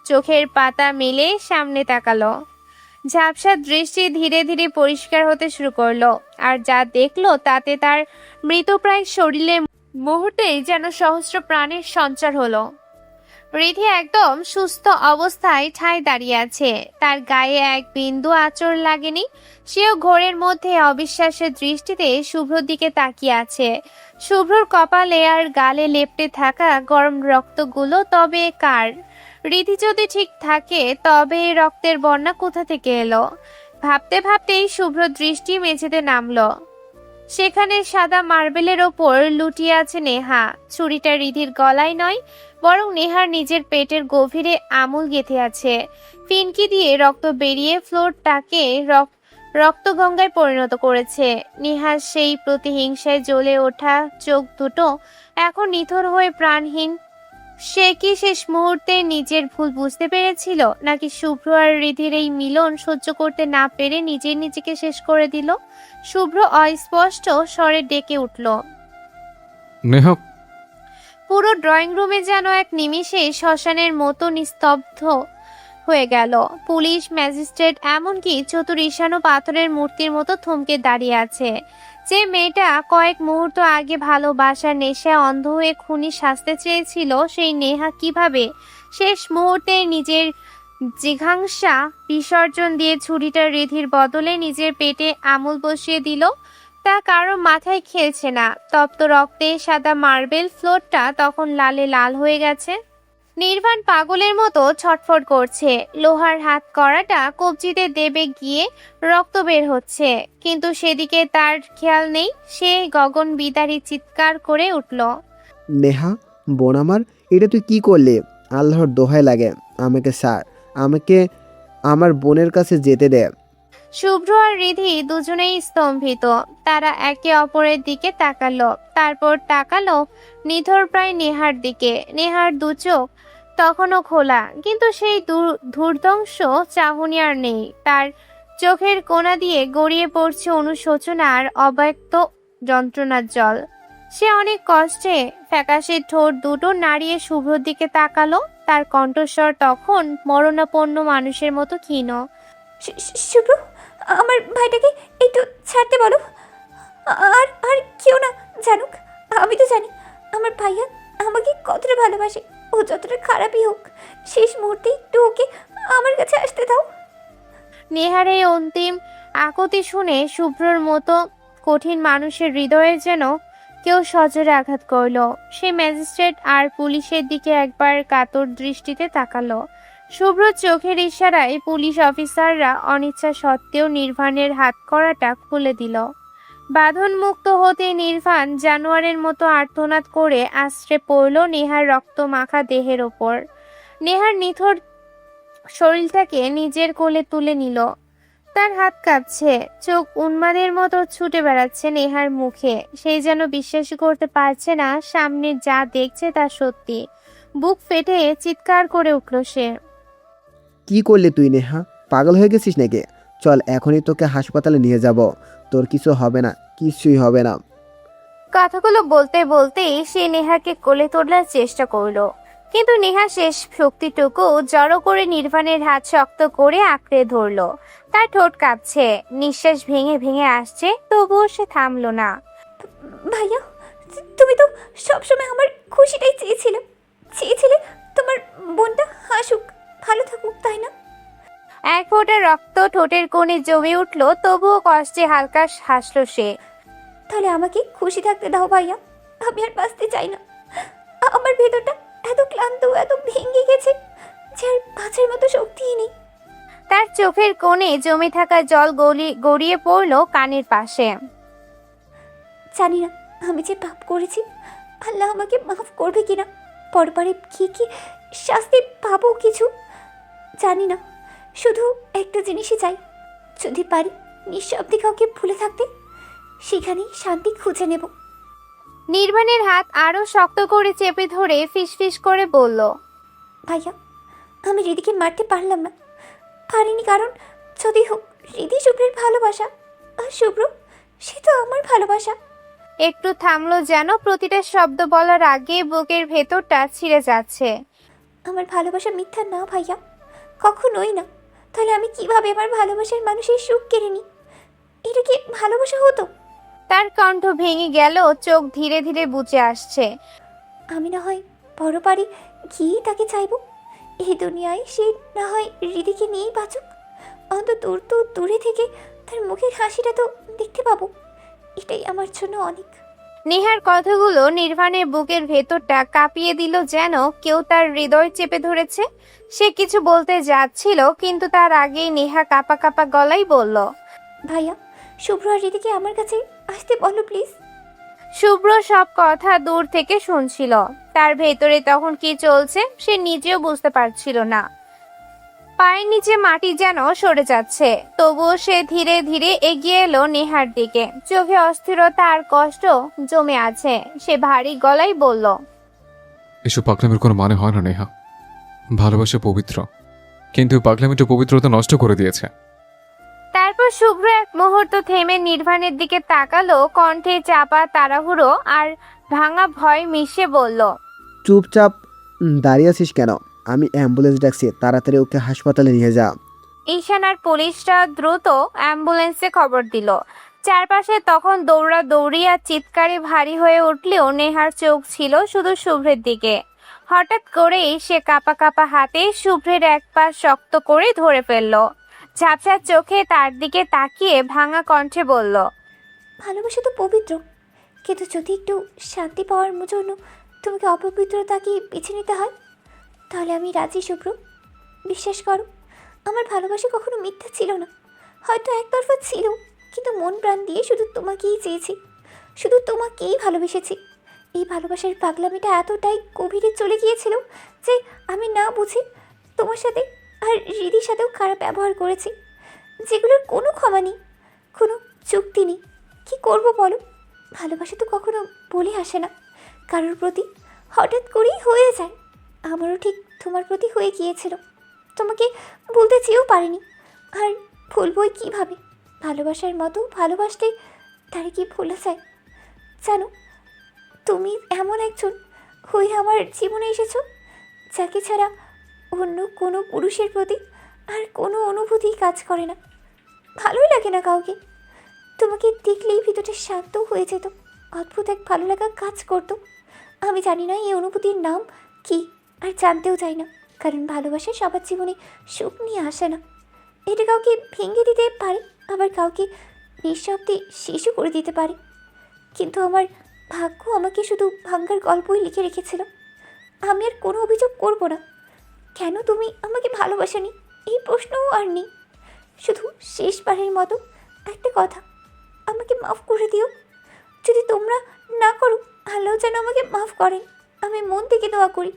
চোখের পাতা মেলে সামনে তাকালো। ঝাপসা দৃষ্টি ধীরে ধীরে পরিষ্কার হতে শুরু করলো। আর যা দেখলো তাতে তার মৃতপ্রায় শরীরে মুহূর্তেই যেন সহস্র প্রাণের সঞ্চার হলো। রিধি একদম সুস্থ অবস্থায় ঠায় দাঁড়িয়ে আছে। তার গায়ে এক বিন্দু আঁচড় লাগেনি। সেও ঘোরের মধ্যে অবিশ্বাসের দৃষ্টিতে শুভ্রর দিকে তাকিয়ে আছে। শুভ্রর কপালে আর গালে লেপ্টে থাকা গরম রক্তগুলো তবে কার? রিধি যদি ঠিক থাকে তবে এই রক্তের বন্যা কোথা থেকে এলো? ভাবতে ভাবতেই শুভ্র দৃষ্টি মেঝেতে নামলো। সেখানে সাদা মার্বেলের ওপর লুটিয়ে আছে নেহা। ছুরিটা রিধির গলায় নয়, বরং নেহার নিজের পেটের গভীরে আমূল গেঁথে আছে। ফিনকি দিয়ে রক্ত বেরিয়ে ফ্লোরটাকে রক্তগঙ্গায় পরিণত করেছে। নেহার সেই প্রতিহিংসায় জ্বলে ওঠা চোখ দুটো এখন নিথর হয়ে প্রাণহীন। সে কি শেষ মুহূর্তে নিজের ভুল বুঝতে পেরেছিল, নাকি শুভ্র আর রিধির এই মিলন সহ্য করতে না পেরে নিজেকে শেষ করে দিল? শুভ্র অস্পষ্ট স্বরে ডেকে উঠল। নেহা! পুরো ড্রয়িং রুমে যেন এক নিমিষে শ্মশানের মতো নিস্তব্ধ হয়ে গেল। পুলিশ, ম্যাজিস্ট্রেট, এমনকি চতুর ঈশানও পাথরের মূর্তির মতো থমকে দাঁড়িয়ে আছে। যে মেয়েটা কয়েক মুহূর্ত আগে ভালোবাসার নেশায় অন্ধ হয়ে খুনি সাজতে চেয়েছিল, সেই নেহা কিভাবে শেষ মুহূর্তে নিজের জিঘাংসা বিসর্জন দিয়ে ছুরিটা রিধির বদলে নিজের পেটে আমূল বসিয়ে দিল, তা কারো মাথায় খেলছে না। তপ্ত রক্তে সাদা মার্বেল ফ্লোরটা তখন লালে লাল হয়ে গেছে। নির্বাণ পাগলের মতো ছটফট করছে। লোহার হাত করাটা কবজিতে দেবে গিয়ে রক্ত বের হচ্ছে, কিন্তু সেদিকে তার খেয়াল নেই। সে গগন বিদারী চিৎকার করে উঠল। নেহা, বোন আমার, এটা তুই কি করলি? আল্লাহর দোহাই লাগে, আমাকে ছাড়, আমাকে আমার বোনের কাছে যেতে দে। শুভ্র আর রিধি দুজনেই স্তম্ভিত। তারা একে অপরের দিকে তাকালো, তারপর তাকালো নিথর প্রায় নেহার দিকে। নেহার দু চোখ তখনও খোলা, কিন্তু সেই ধূর্তংশ চাহনি আর নেই। তার চোখের কোণা দিয়ে গড়িয়ে পড়ছে অনুশোচনা আর অব্যক্ত যন্ত্রণার জল। সে অনেক কষ্টে ফ্যাকাশে ঠোঁট দুটো নাড়িয়ে শুভ্রর দিকে তাকালো। তার কণ্ঠস্বর তখন মরণাপন্ন মানুষের মতো ক্ষীণ। শুভ্র, আমার ভাইটাকে একটু ছাড়তে বলো। আর আর কেউ না জানুক। আমি তো জানি আমার ভাইয়া আমাকে কতটা ভালোবাসে। ও যতটা খারাপই হোক, শেষ মুহূর্তে একটু ওকে আমার কাছে আসতে দাও। নেহার এই অন্তিম আকুতি শুনে শুভ্রর মতো কঠিন মানুষের হৃদয়ে যেন কেউ সজোরে আঘাত করল। সে ম্যাজিস্ট্রেট আর পুলিশের দিকে একবার কাতর দৃষ্টিতে তাকালো। শুভ্র চোখের ইশারায় পুলিশ অফিসাররা অনিচ্ছা সত্ত্বেও নির্বাণের হাত করাটা খুলে দিল। বাঁধন মুক্ত হতে নির্বাণ জানোয়ারের মতো আর্তনাদ করে আশ্রে পড়ল নেহার রক্ত মাখা দেহের ওপর। নেহার নিথর শরীরটাকে নিজের কোলে তুলে নিল। তার হাত কাঁপছে, চোখ উন্মাদের মতো ছুটে বেড়াচ্ছে নেহার মুখে। সেই যেন বিশ্বাসই করতে পারছে না সামনে যা দেখছে তা সত্যি। বুক ফেটে চিৎকার করে উঠল সে। কি করলে তুই নেহা? পাগল হয়ে গেছিস নাকি? চল এখনই তোকে হাসপাতালে নিয়ে যাব। তোর কিছু হবে না, কিছুই হবে না। কথাগুলো বলতে বলতেই সে নেহাকে কোলে তোলার চেষ্টা করলো, কিন্তু নেহা শেষ শক্তিটুকু জড়ো করে নির্বাণের হাত শক্ত করে আঁকড়ে ধরলো। তার ঠোঁট কাঁপছে, নিঃশ্বাস ভেঙে ভেঙে আসছে, তবুও সে থামলো না। ভাইয়া, তুমি তো সবসময় আমার খুশিটাই চেয়েছিলে তোমার বোনটা হাসুক, ভালো থাকুক, তাই না? এক ফোঁটা রক্ত ঠোঁটের কোণে জমে উঠলো, তবুও কষ্টে হালকা হাসলো সে। তাহলে আমাকে খুশি থাকতে দাও ভাইয়া, আমি আর বাঁচতে চাই না। আমার ভেতরটা এত ক্লান্ত, এত ভেঙে গেছে যে আর বাঁচার মতো শক্তিই নেই। তার চোখের কোণে জমে থাকা জল গড়িয়ে পড়লো কানের পাশে। জানি না আমি যে পাপ করেছি, আল্লাহ আমাকে মাফ করবে কিনা, পরপারে কি কি শাস্তি পাবো কিছু জানি না। শুধু একটা জিনিসই চাই, যদি পারি নিঃশব্দে কাউকে ভুলে থাকতে, সেখানেই শান্তি খুঁজে নেব। নির্বাণের হাত আরো শক্ত করে চেপে ধরে ফিসফিস করে বলল, ভাইয়া, আমি রিদিকে মারতে পারলাম না, পারিনি কারণ যদি হোক রিদি শুভ্রের ভালোবাসা, আর শুভ্র সে তো আমার ভালোবাসা। একটু থামলো যেন প্রতিটা শব্দ বলার আগে বুকের ভেতরটা ছিঁড়ে যাচ্ছে। আমার ভালোবাসা মিথ্যা না ভাইয়া, কখনোই না। তাহলে আমি কিভাবে আমার ভালোবাসার মানুষের সুখ কেড়ে নিই? এটা কি ভালোবাসা হতো? তার কণ্ঠ ভেঙে গেল, চোখ ধীরে ধীরে বুজে আসছে। আমি না হয় বড় পারি গিয়ে তাকে চাইবো, এই দুনিয়ায় সে না হয় হৃদিকে নিয়েই বাঁচুক, অন্তত দূরে থেকে তার মুখের হাসিটা তো দেখতে পাবো, এটাই আমার জন্য অনেক। নেহার কথাগুলো নির্বাণের বুকের ভেতরটা কাঁপিয়ে দিল, যেন কেউ তার হৃদয় চেপে ধরেছে। সে কিছু বলতে যাচ্ছিল, কিন্তু তার আগেই নেহা কাঁপা কাঁপা গলায় বলল, ভাইয়া, শুভ্র আর হৃদিকে আমার কাছে আসতে বলো প্লিজ। শুভ্র সব কথা দূর থেকে শুনছিল। তার ভেতরে তখন কি চলছে সে নিজেও বুঝতে পারছিল না। পায়ের নিচে মাটি যেন সরে যাচ্ছে, তবুও সে ধীরে ধীরে এগিয়ে এলো নেহার দিকে। চোখে অস্থিরতা আর কষ্ট জমে আছে। সে ভারী গলায় বলল, এসব পাগলামের কোনো মানে হয় না নেহা। ভালোবাসা পবিত্র, কিন্তু পাগলামিটা পবিত্রতা নষ্ট করে দিয়েছে। তারপর শুভ্র এক মুহূর্ত থেমে নির্বাণের দিকে তাকালো, কণ্ঠে চাপা তাড়াহুড়ো আর ভাঙা ভয় মিশে বলল, চুপচাপ দাঁড়িয়ে আছিস কেন? আমি অ্যাম্বুলেন্স ডাকছি, তাড়াতাড়ি ওকে হাসপাতালে নিয়ে যা। ঈশান আর পুলিশরা দ্রুত অ্যাম্বুলেন্সে খবর দিল। চারপাশে তখন দৌড়াদৌড়ি আর চিৎকারে ভারী হয়ে উঠলেও নেহার চোখ ছিল শুধু শুভ্রের দিকে। হঠাৎ করেই সে কাঁপা কাঁপা হাতে শুভ্রের এক পা শক্ত করে ধরে ফেলল। ঝাপসা চোখে তার দিকে তাকিয়ে ভাঙা কণ্ঠে বলল, ভালোবাসা তো পবিত্র, কিন্তু যদি একটু শান্তি পাওয়ার জন্য তোমাকে অপবিত্রতাকে বেছে নিতে হয়, তাহলে আমি রাজি শুভ্র। বিশ্বাস করো, আমার ভালোবাসা কখনো মিথ্যা ছিল না, হয়তো একতরফা ছিল, কিন্তু মন প্রাণ দিয়ে শুধু তোমাকেই চেয়েছি, শুধু তোমাকেই ভালোবেসেছি। এই ভালোবাসার পাগলামিটা এতটাই গভীরে চলে গিয়েছিল যে আমি না বুঝে তোমার সাথে আর হৃদির সাথেও খারাপ ব্যবহার করেছি, যেগুলোর কোনো ক্ষমা নেই, কোনো চুক্তি নেই। কি করব বলো? ভালোবাসা তো কখনো বলে আসে না কারোর প্রতি, হঠাৎ করেই হয়ে যায়। আমারও ঠিক তোমার প্রতি হয়ে গিয়েছিল, তোমাকে বলতে চেয়েও পারিনি, আর ভুলবই কীভাবে? ভালোবাসার মতো ভালোবাসতে তার কি ভোলা যায়? জানো, তুমি এমন একজন হয়ে আমার জীবনে এসেছো যাকে ছাড়া অন্য কোনো পুরুষের প্রতি আর কোনো অনুভূতি কাজ করে না, ভালোই লাগে না কাউকে। তোমাকে দেখলেই ভিতরটা শান্ত হয়ে যেত, অদ্ভুত এক ভালো লাগা কাজ করতো। আমি জানি না এই অনুভূতির নাম কি, আর জানতেও চাই না, কারণ ভালোবাসা সবার জীবনে সুখ নিয়ে আসে না। এটা কাউকে ভেঙে দিতে পারে, আবার কাউকে নিঃশব্দে শিশু করে দিতে পারে, কিন্তু আমার ভাগ্য আমাকে শুধু ভাঙ্গার গল্পই লিখে রেখেছিল। আমি আর কোনো অভিযোগ করব না। কেন তুমি আমাকে ভালোবাসোনি এই প্রশ্নও আর নেই। শুধু শেষবারের মতো একটা কথা, আমাকে আমাকে মাফ করে দিও। যদি তোমরা না করো, আল্লাহ যেন আমাকে মাফ করেন। আমি মন থেকে দোয়া করি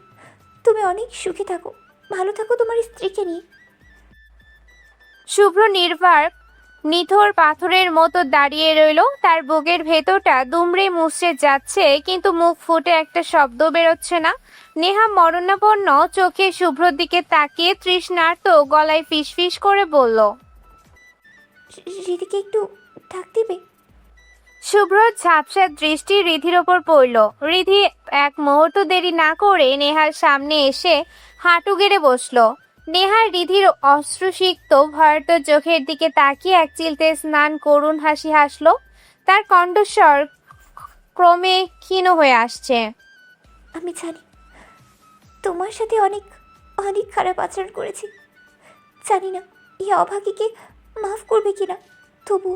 তুমি অনেক সুখে থাকো, ভালো থাকো তোমার স্ত্রীকে নিয়ে। শুভ্র নির্বাক নিথর পাথরের মতো দাঁড়িয়ে রইল। তার বুকের ভেতরটা দুমড়ে মুচড়ে যাচ্ছে, কিন্তু মুখ ফুটে একটা শব্দ বেরোচ্ছে না। নেহা মরণাপন্ন চোখে শুভ্রর দিকে তাকিয়ে তৃষ্ণার্ত গলায় ফিসফিস করে বলল, রিদিকে একটু ডাক দিবে? শুভ্রর ঝাপসা দৃষ্টি রিধির ওপর পড়ল। রিধি এক মুহূর্ত দেরি না করে নেহার সামনে এসে হাঁটু গেড়ে বসলো। নেহার রিধির অশ্রুসিক্ত ভয়ার্ত চোখের দিকে তাকিয়ে এক চিলতে স্নান করুণ হাসি হাসলো। তার কণ্ঠস্বর ক্রমে ক্ষীণ হয়ে আসছে। আমি জানি তোমার সাথে অনেক অনেক খারাপ আচরণ করেছি। জানি না এই অভাগীকে মাফ করবে কিনা, তবু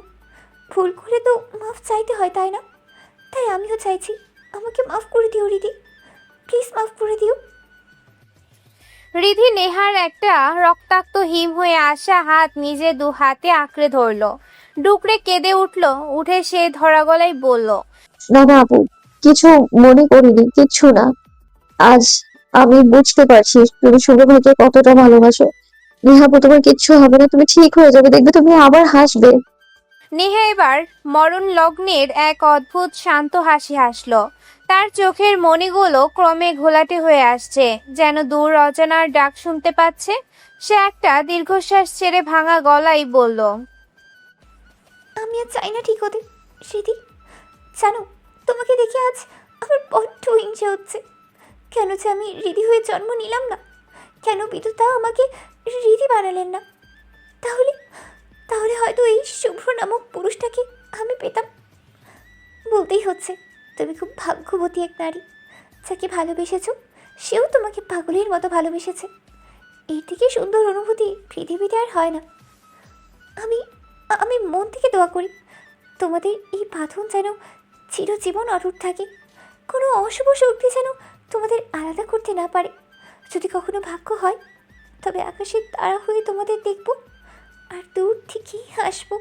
ভুল করে তো মাফ চাইতে হয়, তাই না? তাই আমিও চাইছি, আমাকে মাফ করে দিও রিদি, প্লিজ মাফ করে দিও। রিধি নেহার একটা রক্তাক্ত হিম হয়ে আসা হাত নিজে দু হাতে আঁকড়ে ধরলো। ডুকরে কেঁদে উঠলো। উঠে সে ধরা গলায় বলল, না না আপু, কিছু মনে করিনি, কিচ্ছু না। আজ আমি বুঝতে পারছি তুমি শুভ ভাইকে কতটা ভালোবাসো। নেহা আপু, তোমার কিচ্ছু হবে না, তুমি ঠিক হয়ে যাবে, দেখবে তুমি আবার হাসবে। নেহা এবার মরণ লগ্নের এক অদ্ভুত শান্ত হাসি হাসলো। তার চোখের মণিগুলো ক্রমে ঘোলাটে হয়ে আসছে, যেন দূর অজানার ডাক শুনতে পাচ্ছে। সে একটা দীর্ঘশ্বাস ছেড়ে ভাঙা গলায় বলল, আমি আর চাই না ঠিক হতে রিদি। জানো, তোমাকে দেখে আজ আমার বড্ড হিংসে হচ্ছে। কেন যে আমি রিদি হয়ে জন্ম নিলাম না? কেন বিধাতা আমাকে রিদি বানালেন না? তাহলে তাহলে হয়তো এই শুভ্র নামক পুরুষটাকে আমি পেতাম। বলতেই হচ্ছে, তুমি খুব ভাগ্যবতী এক নারী। যাকে ভালোবেসেছো সেও তোমাকে পাগলের মতো ভালোবেসেছে। এর থেকে সুন্দর অনুভূতি পৃথিবীতে আর হয় না। আমি আমি মন থেকে দোয়া করি তোমাদের এই বাঁধন যেন চিরজীবন অটুট থাকে। কোনো অশুভ শক্তি যেন তোমাদের আলাদা করতে না পারে। যদি কখনো ভাগ্য হয়, তবে আকাশের তারা হয়ে তোমাদের দেখব আর দূর থেকেই হাসবো।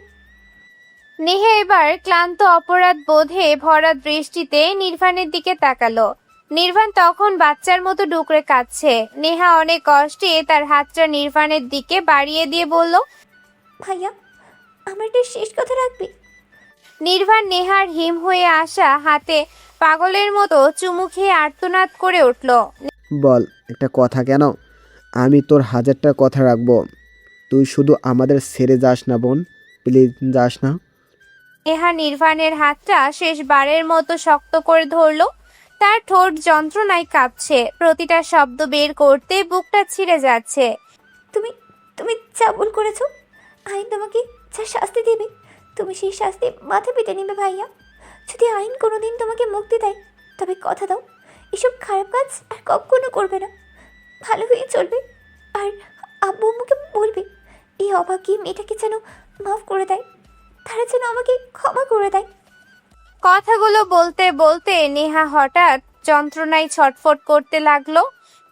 নেহা এবার ক্লান্ত অপরাধ বোধে ভরা দৃষ্টিতে নির্বাণের দিকে তাকালো। নির্বাণ তখন বাচ্চার মতো ডুকরে কাঁদছে। নেহা অনেক কষ্টে তার হাতটা নির্বাণের দিকে বাড়িয়ে দিয়ে বলল, ভাইয়া, আমার একটা শেষ কথা রাখবে? নির্বাণ নেহার হিম হয়ে আসা হাতে পাগলের মতো চুমু খেয়ে আর্তনাদ করে উঠল। বল একটা কথা। কেন? আমি তোর হাজারটা কথা রাখবো, তুই শুধু আমাদের ছেড়ে যাস না বোন, প্লিজ যাস না। নেহা নির্বাণের হাতটা শেষবারের মতো শক্ত করে ধরল। তার ঠোঁট যন্ত্রণায় কাঁপছে, প্রতিটা শব্দ বের করতে বুকটা ছিঁড়ে যাচ্ছে। তুমি তুমি যা ভুল করেছো, আইন তোমাকে যা শাস্তি দেবে তুমি সেই শাস্তি মাথা পেতে নেবে ভাইয়া। যদি আইন কোনোদিন তোমাকে মুক্তি দেয়, তবে কথা দাও এসব খারাপ কাজ আর কখনো করবে না, ভালো হয়ে চলবে। আর আব্বু আম্মুকে বলবে এই অভাগী মেয়েটাকে যেন মাফ করে দেয়, তারা যেন আমাকে ক্ষমা করে দেয়। কথাগুলো বলতে বলতে নেহা হঠাৎ যন্ত্রণায় ছটফট করতে লাগলো।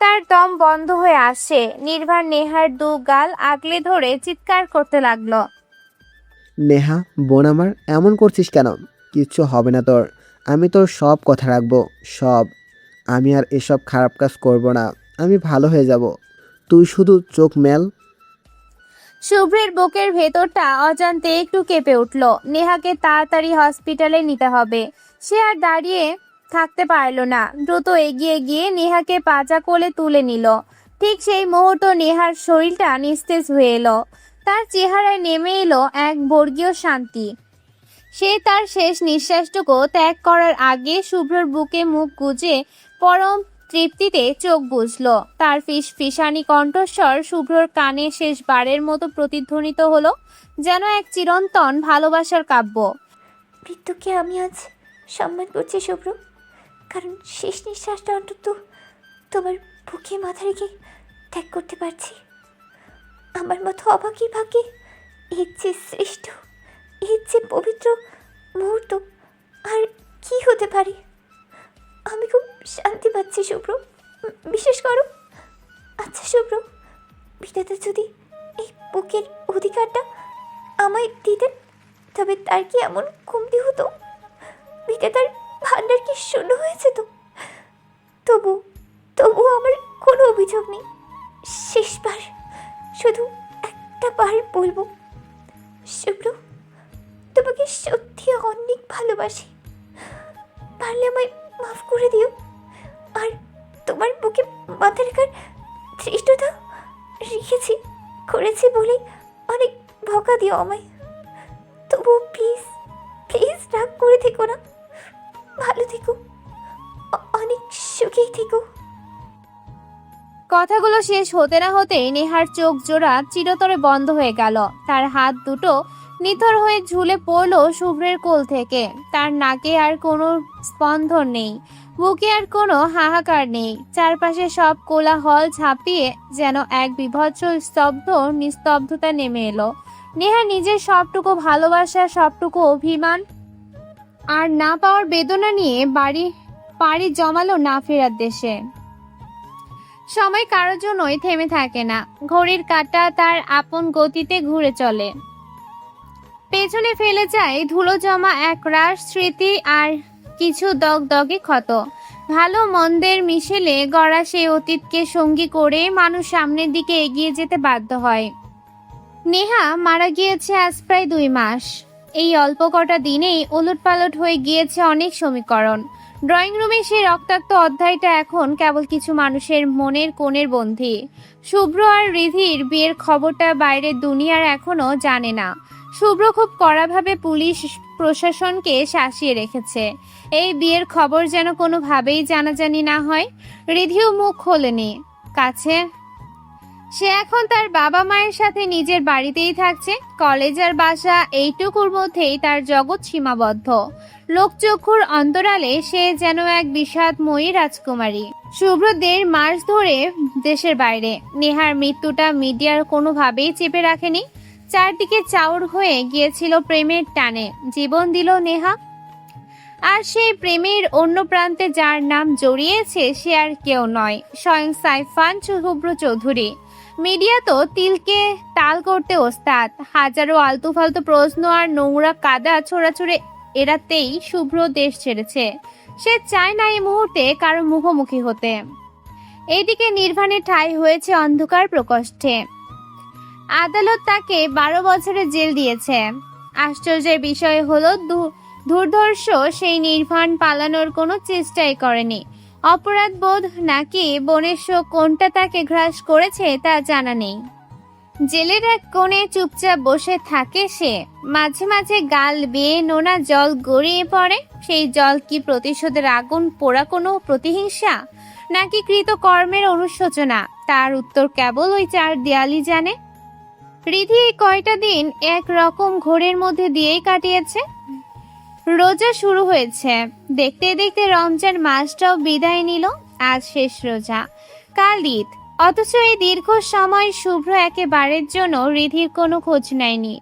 তার দম বন্ধ হয়ে আসে। নির্বাণ নেহার দু গাল আগলে ধরে চিৎকার করতে লাগলো, নেহা বোন আমার, এমন করছিস কেন? কিচ্ছু হবে না তোর, আমি তোর সব কথা রাখবো, সব। আমি আর এসব খারাপ কাজ করব না, আমি ভালো হয়ে যাব, তুই শুধু চোখ মেল। শুভ্রের বুকের ভেতরটা অজান্তে একটু কেঁপে উঠল। নেহাকে তাড়াতাড়ি হসপিটালে নিতে হবে। সে আর দাঁড়িয়ে থাকতে পারল না। দ্রুত এগিয়ে গিয়ে নেহাকে পাজা কোলে তুলে নিল। ঠিক সেই মুহূর্ত নেহার শরীরটা নিস্তেজ হয়ে এলো। তার চেহারায় নেমে এলো এক বর্গীয় শান্তি। সে তার শেষ নিঃশ্বাসটুকু ত্যাগ করার আগে শুভ্রর বুকে মুখ গুজে পরম তৃপ্তিতে চোখ বুঝল। তার ফিসফিসানি কণ্ঠস্বর শুভ্রর কানে শেষবারের মতো প্রতিধ্বনিত হলো, যেন এক চিরন্তন ভালোবাসার কাব্য। মৃত্যুকে আমি আজ সম্মান করছি শুভ্র, কারণ শেষ নিঃশ্বাসটা অন্তত তোমার বুকে মাথা রেখে ত্যাগ করতে পারছি। আমার মতো অবাকই ভাগ্যে এর যে শ্রেষ্ঠ, এর যে পবিত্র মুহূর্ত আর কি হতে পারে। আমি খুব শান্তি পাচ্ছি শুভ্র, বিশেষ করো। আচ্ছা শুভ্র, বিধাতা যদি এই বুকের অধিকারটা আমায় দিতেন, তবে তার কি এমন কমতি হতো? বিধাতার ভান্ডার কি শূন্য হয়েছে তো? তবু তবু আমার কোনো অভিযোগ নেই। শেষবার, শুধু একটা বার বলবো, শুভ্র, তোমাকে সত্যি অনেক ভালোবাসি। পারলে আমায় মাফ করে দিও। আর তোমার বুকে মাথা রাখার ধৃষ্টতা করেছি বলে অনেক বকা দিও আমায়। তবুও প্লিজ প্লিজ রাগ করে থেকো না। ভালো থেকো, অনেক সুখেই থেকো। কথাগুলো শেষ হতে না হতেই নেহার চোখ জোড়া চিরতরে বন্ধ হয়ে গেল। তার হাত দুটো নিথর হয়ে ঝুলে পড়লো শুভ্রের কোল থেকে। তার নাকে আর কোনো স্পন্দন নেই, বুকে আর কোনো হাহাকার নেই। চারপাশে সব কোলাহল ঝাঁপিয়ে যেন এক বিভৎস নিস্তব্ধতা নেমে এলো। নেহা নিজের সবটুকু ভালোবাসা, সবটুকু অভিমান আর না পাওয়ার বেদনা নিয়ে পাড়ি জমালো না ফেরার দেশে। সময় কারোর জন্যই থেমে থাকে না। ঘড়ির কাঁটা তার আপন গতিতে ঘুরে চলে। পেছনে ফেলে যায় ধুলো জমা এক রাশ স্মৃতি আর কিছু দগদগে ক্ষত। ভালো মন্দের মিশেলে গড়া সেই অতীতকে সঙ্গী করে মানুষ সামনের দিকে এগিয়ে যেতে বাধ্য হয়। নেহা মারা গিয়েছে আজ প্রায় 2 মাস। এই অল্প কটা দিনেই ওলটপালট হয়ে গিয়েছে অনেক সমীকরণ। ড্রয়িং রুমে সেই রক্তাক্ত অধ্যায়টা এখন কেবল কিছু মানুষের মনের কোণের বন্দী। শুভ্র আর রিধির বিয়ের খবরটা বাইরের দুনিয়ার এখনো জানে না। শুভ্র খুব কড়াভাবে পুলিশ প্রশাসনকে শাসিয়ে রেখেছে। এই বিয়ের খবর যেন কোনোভাবেই জানাজানি না হয়। রিধিও মুখ খোলেনি কাছে। সে এখন তার বাবা মায়ের সাথে নিজের বাড়িতেই থাকছে। কলেজ আর বাসা এইটুকুর মধ্যেই তার জগৎ সীমাবদ্ধ। লোকচক্ষুর অন্তরালে সে যেন এক বিষাদময়ী রাজকুমারী। শুভ্র 1.5 মাস ধরে দেশের বাইরে। নেহার মৃত্যুটা মিডিয়ার কোনোভাবেই চেপে রাখেনি। চারদিকে চাউর হয়ে গিয়েছিল প্রেমের টানে। জীবন দিল নেহা। আর সেই প্রেমের অন্য প্রান্তে যার নাম জড়িয়েছে সে আর কেউ নয়, স্বয়ং সাইফান শুভ্র চৌধুরী। মিডিয়া তো তিলকে তাল করতে ওস্তাদ। হাজারো আলতু ফালতু প্রশ্ন আর নোংরা কাদা ছোড়াছুড়ে এড়াতেই শুভ্র দেশ ছেড়েছে। সে চায় না এই মুহূর্তে কারো মুখোমুখি হতে। এইদিকে নির্বাণে ঠাঁই হয়েছে অন্ধকার প্রকোষ্ঠে। আদালত তাকে 12 বছরের জেল দিয়েছে। আশ্চর্যের বিষয় হলো দুর্ধর্ষ সেই নির্বাণ পালানোর কোনো চেষ্টাই করেনি। অপরাধ বোধ নাকি বনের শোক কোনটা তাকে গ্রাস করেছে তা জানা নেই। জেলের এক কোণে চুপচাপ বসে থাকে সে। মাঝে মাঝে গাল বেয়ে নোনা জল গড়িয়ে পড়ে। সেই জল কি প্রতিশোধের আগুন পোড়া কোনো প্রতিহিংসা, নাকি কৃতকর্মের অনুশোচনা? তার উত্তর কেবল ওই 4 দেয়ালই জানে। রিধি এই কয়টা দিন এক রকম ঘোরের মধ্যে দিয়েই কাটিয়েছে। রোজা শুরু হয়েছে। দেখতে দেখতে রমজান মাসটাও বিদায় নিল। আজ শেষ রোজা, কাল ঈদ। অথচ এই দীর্ঘ সময় শুভ্র একেবারের জন্য রিধির কোনো খোঁজ নেয়নি।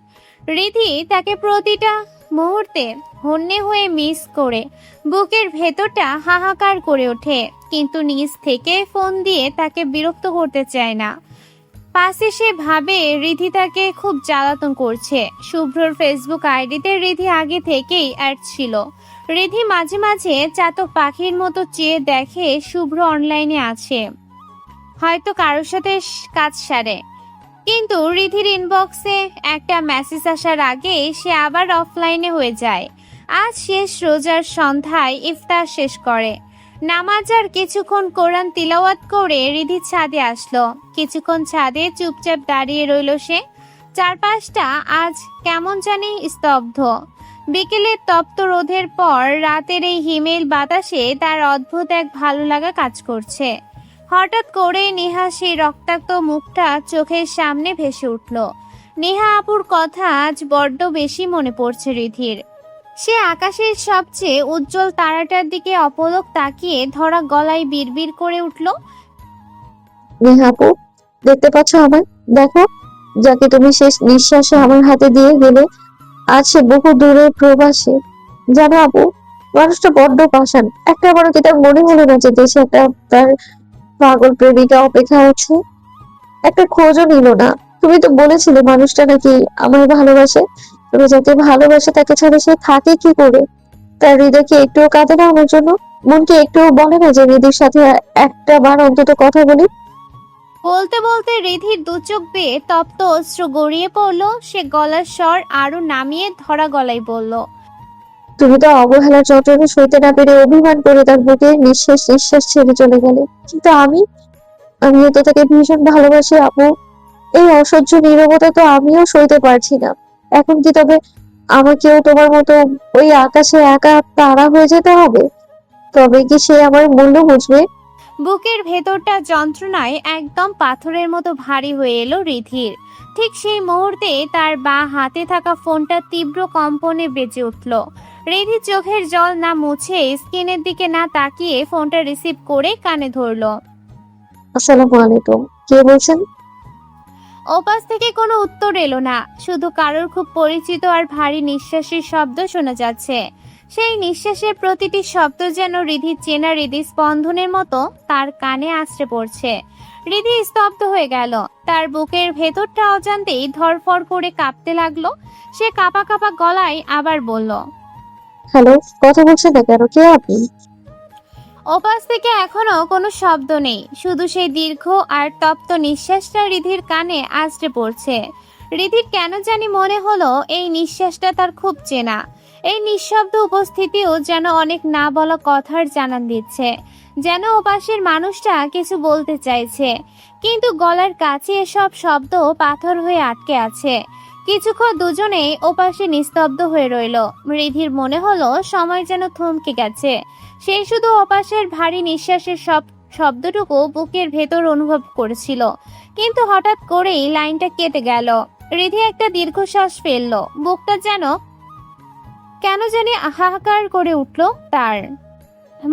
রিধি তাকে প্রতিটা মুহূর্তে হন্যে হয়ে মিস করে বুকের ভেতরটা হাহাকার করে ওঠে, কিন্তু নিজ থেকে ফোন দিয়ে তাকে বিরক্ত করতে চায় না। পাশে সে ভাবে রিধি তাকে খুব জ্বালাতন করছে। শুভ্রর ফেসবুক আইডিতে রিধি আগে থেকেই অ্যাড ছিল। রিধি মাঝে মাঝে চাতক পাখির মতো চেয়ে দেখে শুভ্র অনলাইনে আছে, হয়তো কারোর সাথে কাজ সারে। কিন্তু রিধির ইনবক্সে একটা মেসেজ আসার আগে সে আবার অফলাইনে হয়ে যায়। আজ শেষ রোজার সন্ধ্যায় ইফতার শেষ করে নামাজ আর কিছুক্ষণ কোরআন তিলাওয়াত করে রিধি ছাদে আসলো। কিছুক্ষণ ছাদে চুপচাপ দাঁড়িয়ে রইল সে। চারপাশটা আজ কেমন জানি স্তব্ধ। বিকেলের তপ্ত রোদের পর রাতের এই হিমেল বাতাসে তার অদ্ভুত এক ভালো লাগা কাজ করছে। হঠাৎ করে নেহা সেই রক্তাক্ত মুখটা চোখের সামনে ভেসে উঠল। নেহা আপুর কথা আজ বড্ড বেশি মনে পড়ছে রিধির। সে আকাশের সবচেয়ে উজ্জ্বল তারাটার দিকে অপলক তাকিয়ে ধরা গলায় বিড়বিড় করে উঠল, নেহা আপু, দেখতে পাচ্ছ আমায়? দেখো, যাকে তুমি শেষ নিঃশ্বাসে আমার হাতে দিয়ে গেলে, আজ সে বহু দূরে প্রবাসে। জানো আপু, মানুষটা বড্ড পাষাণ। একটা বড় কি তার মনে হলো না যে দেশে একটা তার পাগল প্রেমিকা অপেক্ষা আছে? একটা খোঁজও নিল না। তুমি তো বলেছিলে মানুষটা নাকি আমায় ভালোবাসে, তবে যাকে ভালোবাসে তাকে ছাড়া সে থাকে কি করে? তার হৃদয় কি একটুও কাঁদে না আমার জন্য? মনকে একটুও বলে না যে হৃদির সাথে একটা বার অন্তত কথা বলি? বলতে বলতে রিধির দু চোখ বেয়ে তপ্ত অশ্রু গড়িয়ে পড়লো। সে গলার স্বর আরো নামিয়ে ধরা গলায় বলল, তুমি তো অবহেলার যন্ত্রণা সইতে না পেরে অভিমান করে তার বুকে নিঃশ্বাস নিঃশ্বাস ছেড়ে চলে গেলে, কিন্তু আমিও তো তাকে ভীষণ ভালোবাসি আপু। এই অসহ্য নীরবতা তো আমিও সইতে পারছি না। এখন কি তবে আমাকেও তোমার মতো ওই আকাশে একা তারা হয়ে যেতে হবে? তবে কি সে আমার মূল্য বুঝবে? বুকের ভেতরটা যন্ত্রণায় একদম পাথরের মতো ভারী হয়ে এলো রিধির। ঠিক সেই মুহূর্তে তার বাঁ হাতে থাকা ফোনটা তীব্র কম্পনে বেজে উঠল। রিধি চোখের জল না মুছে স্ক্রিনের দিকে না তাকিয়ে ফোনটা রিসিভ করে কানে ধরলো। আসসালামু আলাইকুম, কে বলছেন? ওপাশ থেকে কোনো উত্তর এলো না, শুধু কারোর খুব পরিচিত আর ভারী নিঃশ্বাসের শব্দ শোনা যাচ্ছে। সেই নিঃশ্বাসের প্রতিটি শব্দ যেন রিধির চেনা হৃদস্পন্দনের মতো তার কানে আছড়ে পড়ছে। রিধি স্তব্ধ হয়ে গেল। তার বুকের ভেতরটা অজান্তেই ধরফর করে কাঁপতে লাগলো। সে কাঁপা কাঁপা গলায় আবার বলল, হ্যালো, কথা বলছেন না কেন? কে আপনি? ওপাশ থেকে এখনো কোনো শব্দ নেই, শুধু সেই দীর্ঘ আর তপ্ত নিঃশ্বাসটা রিধির কানে আছড়ে পড়ছে। রিধির কেন জানি মনে হলো এই নিঃশ্বাসটা তার খুব চেনা। এই নিঃশব্দ উপস্থিতিও যেন অনেক না বলা কথার জানান দিচ্ছে, যেন ওপাশের মানুষটা কিছু বলতে চাইছে, কিন্তু গলার কাছে এসব শব্দ পাথর হয়ে আটকে আছে। কিছুক্ষণ দুজনেই ওপাশে নিস্তব্ধ হয়ে রইল। রিধির মনে হলো সময় যেন থমকে গেছে। সে শুধু ওপাশের ভারী নিঃশ্বাসের শব্দটুকু বুকের ভেতর অনুভব করেছিল, কিন্তু হঠাৎ করেই লাইনটা কেটে গেল। রিধি একটা দীর্ঘশ্বাস ফেললো। বুকটা যেন কেন জানি হাহাকার করে উঠল তার।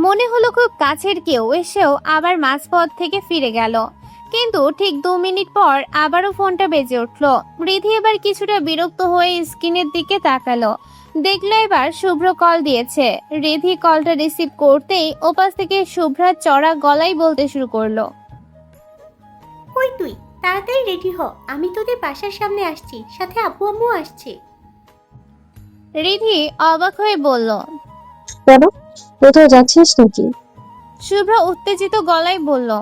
মনে হলো খুব কাছের কেউ এসেও আবার মাঝপথ থেকে ফিরে গেল। কিন্তু ঠিক 2 মিনিট পর আবারও ফোনটা বেজে উঠল। রিধি এবার কিছুটা বিরক্ত হয়ে স্ক্রিনের দিকে তাকালো। দেখলো এবার শুভ্র কল দিয়েছে। রিধি কলটা রিসিভ করতেই ওপাশ থেকে শুভ্রার চড়া গলায় বলতে শুরু করলো, কই তুই? তাড়াতাড়ি রেডি হ, আমি তোদের বাসার সামনে আসছি, সাথে আব্বু আম্মু আসছে। রিধি অবাক হয়ে বলল, কেন, কোথাও যাচ্ছিস নাকি? শুভ্র উত্তেজিত গলায় বলল,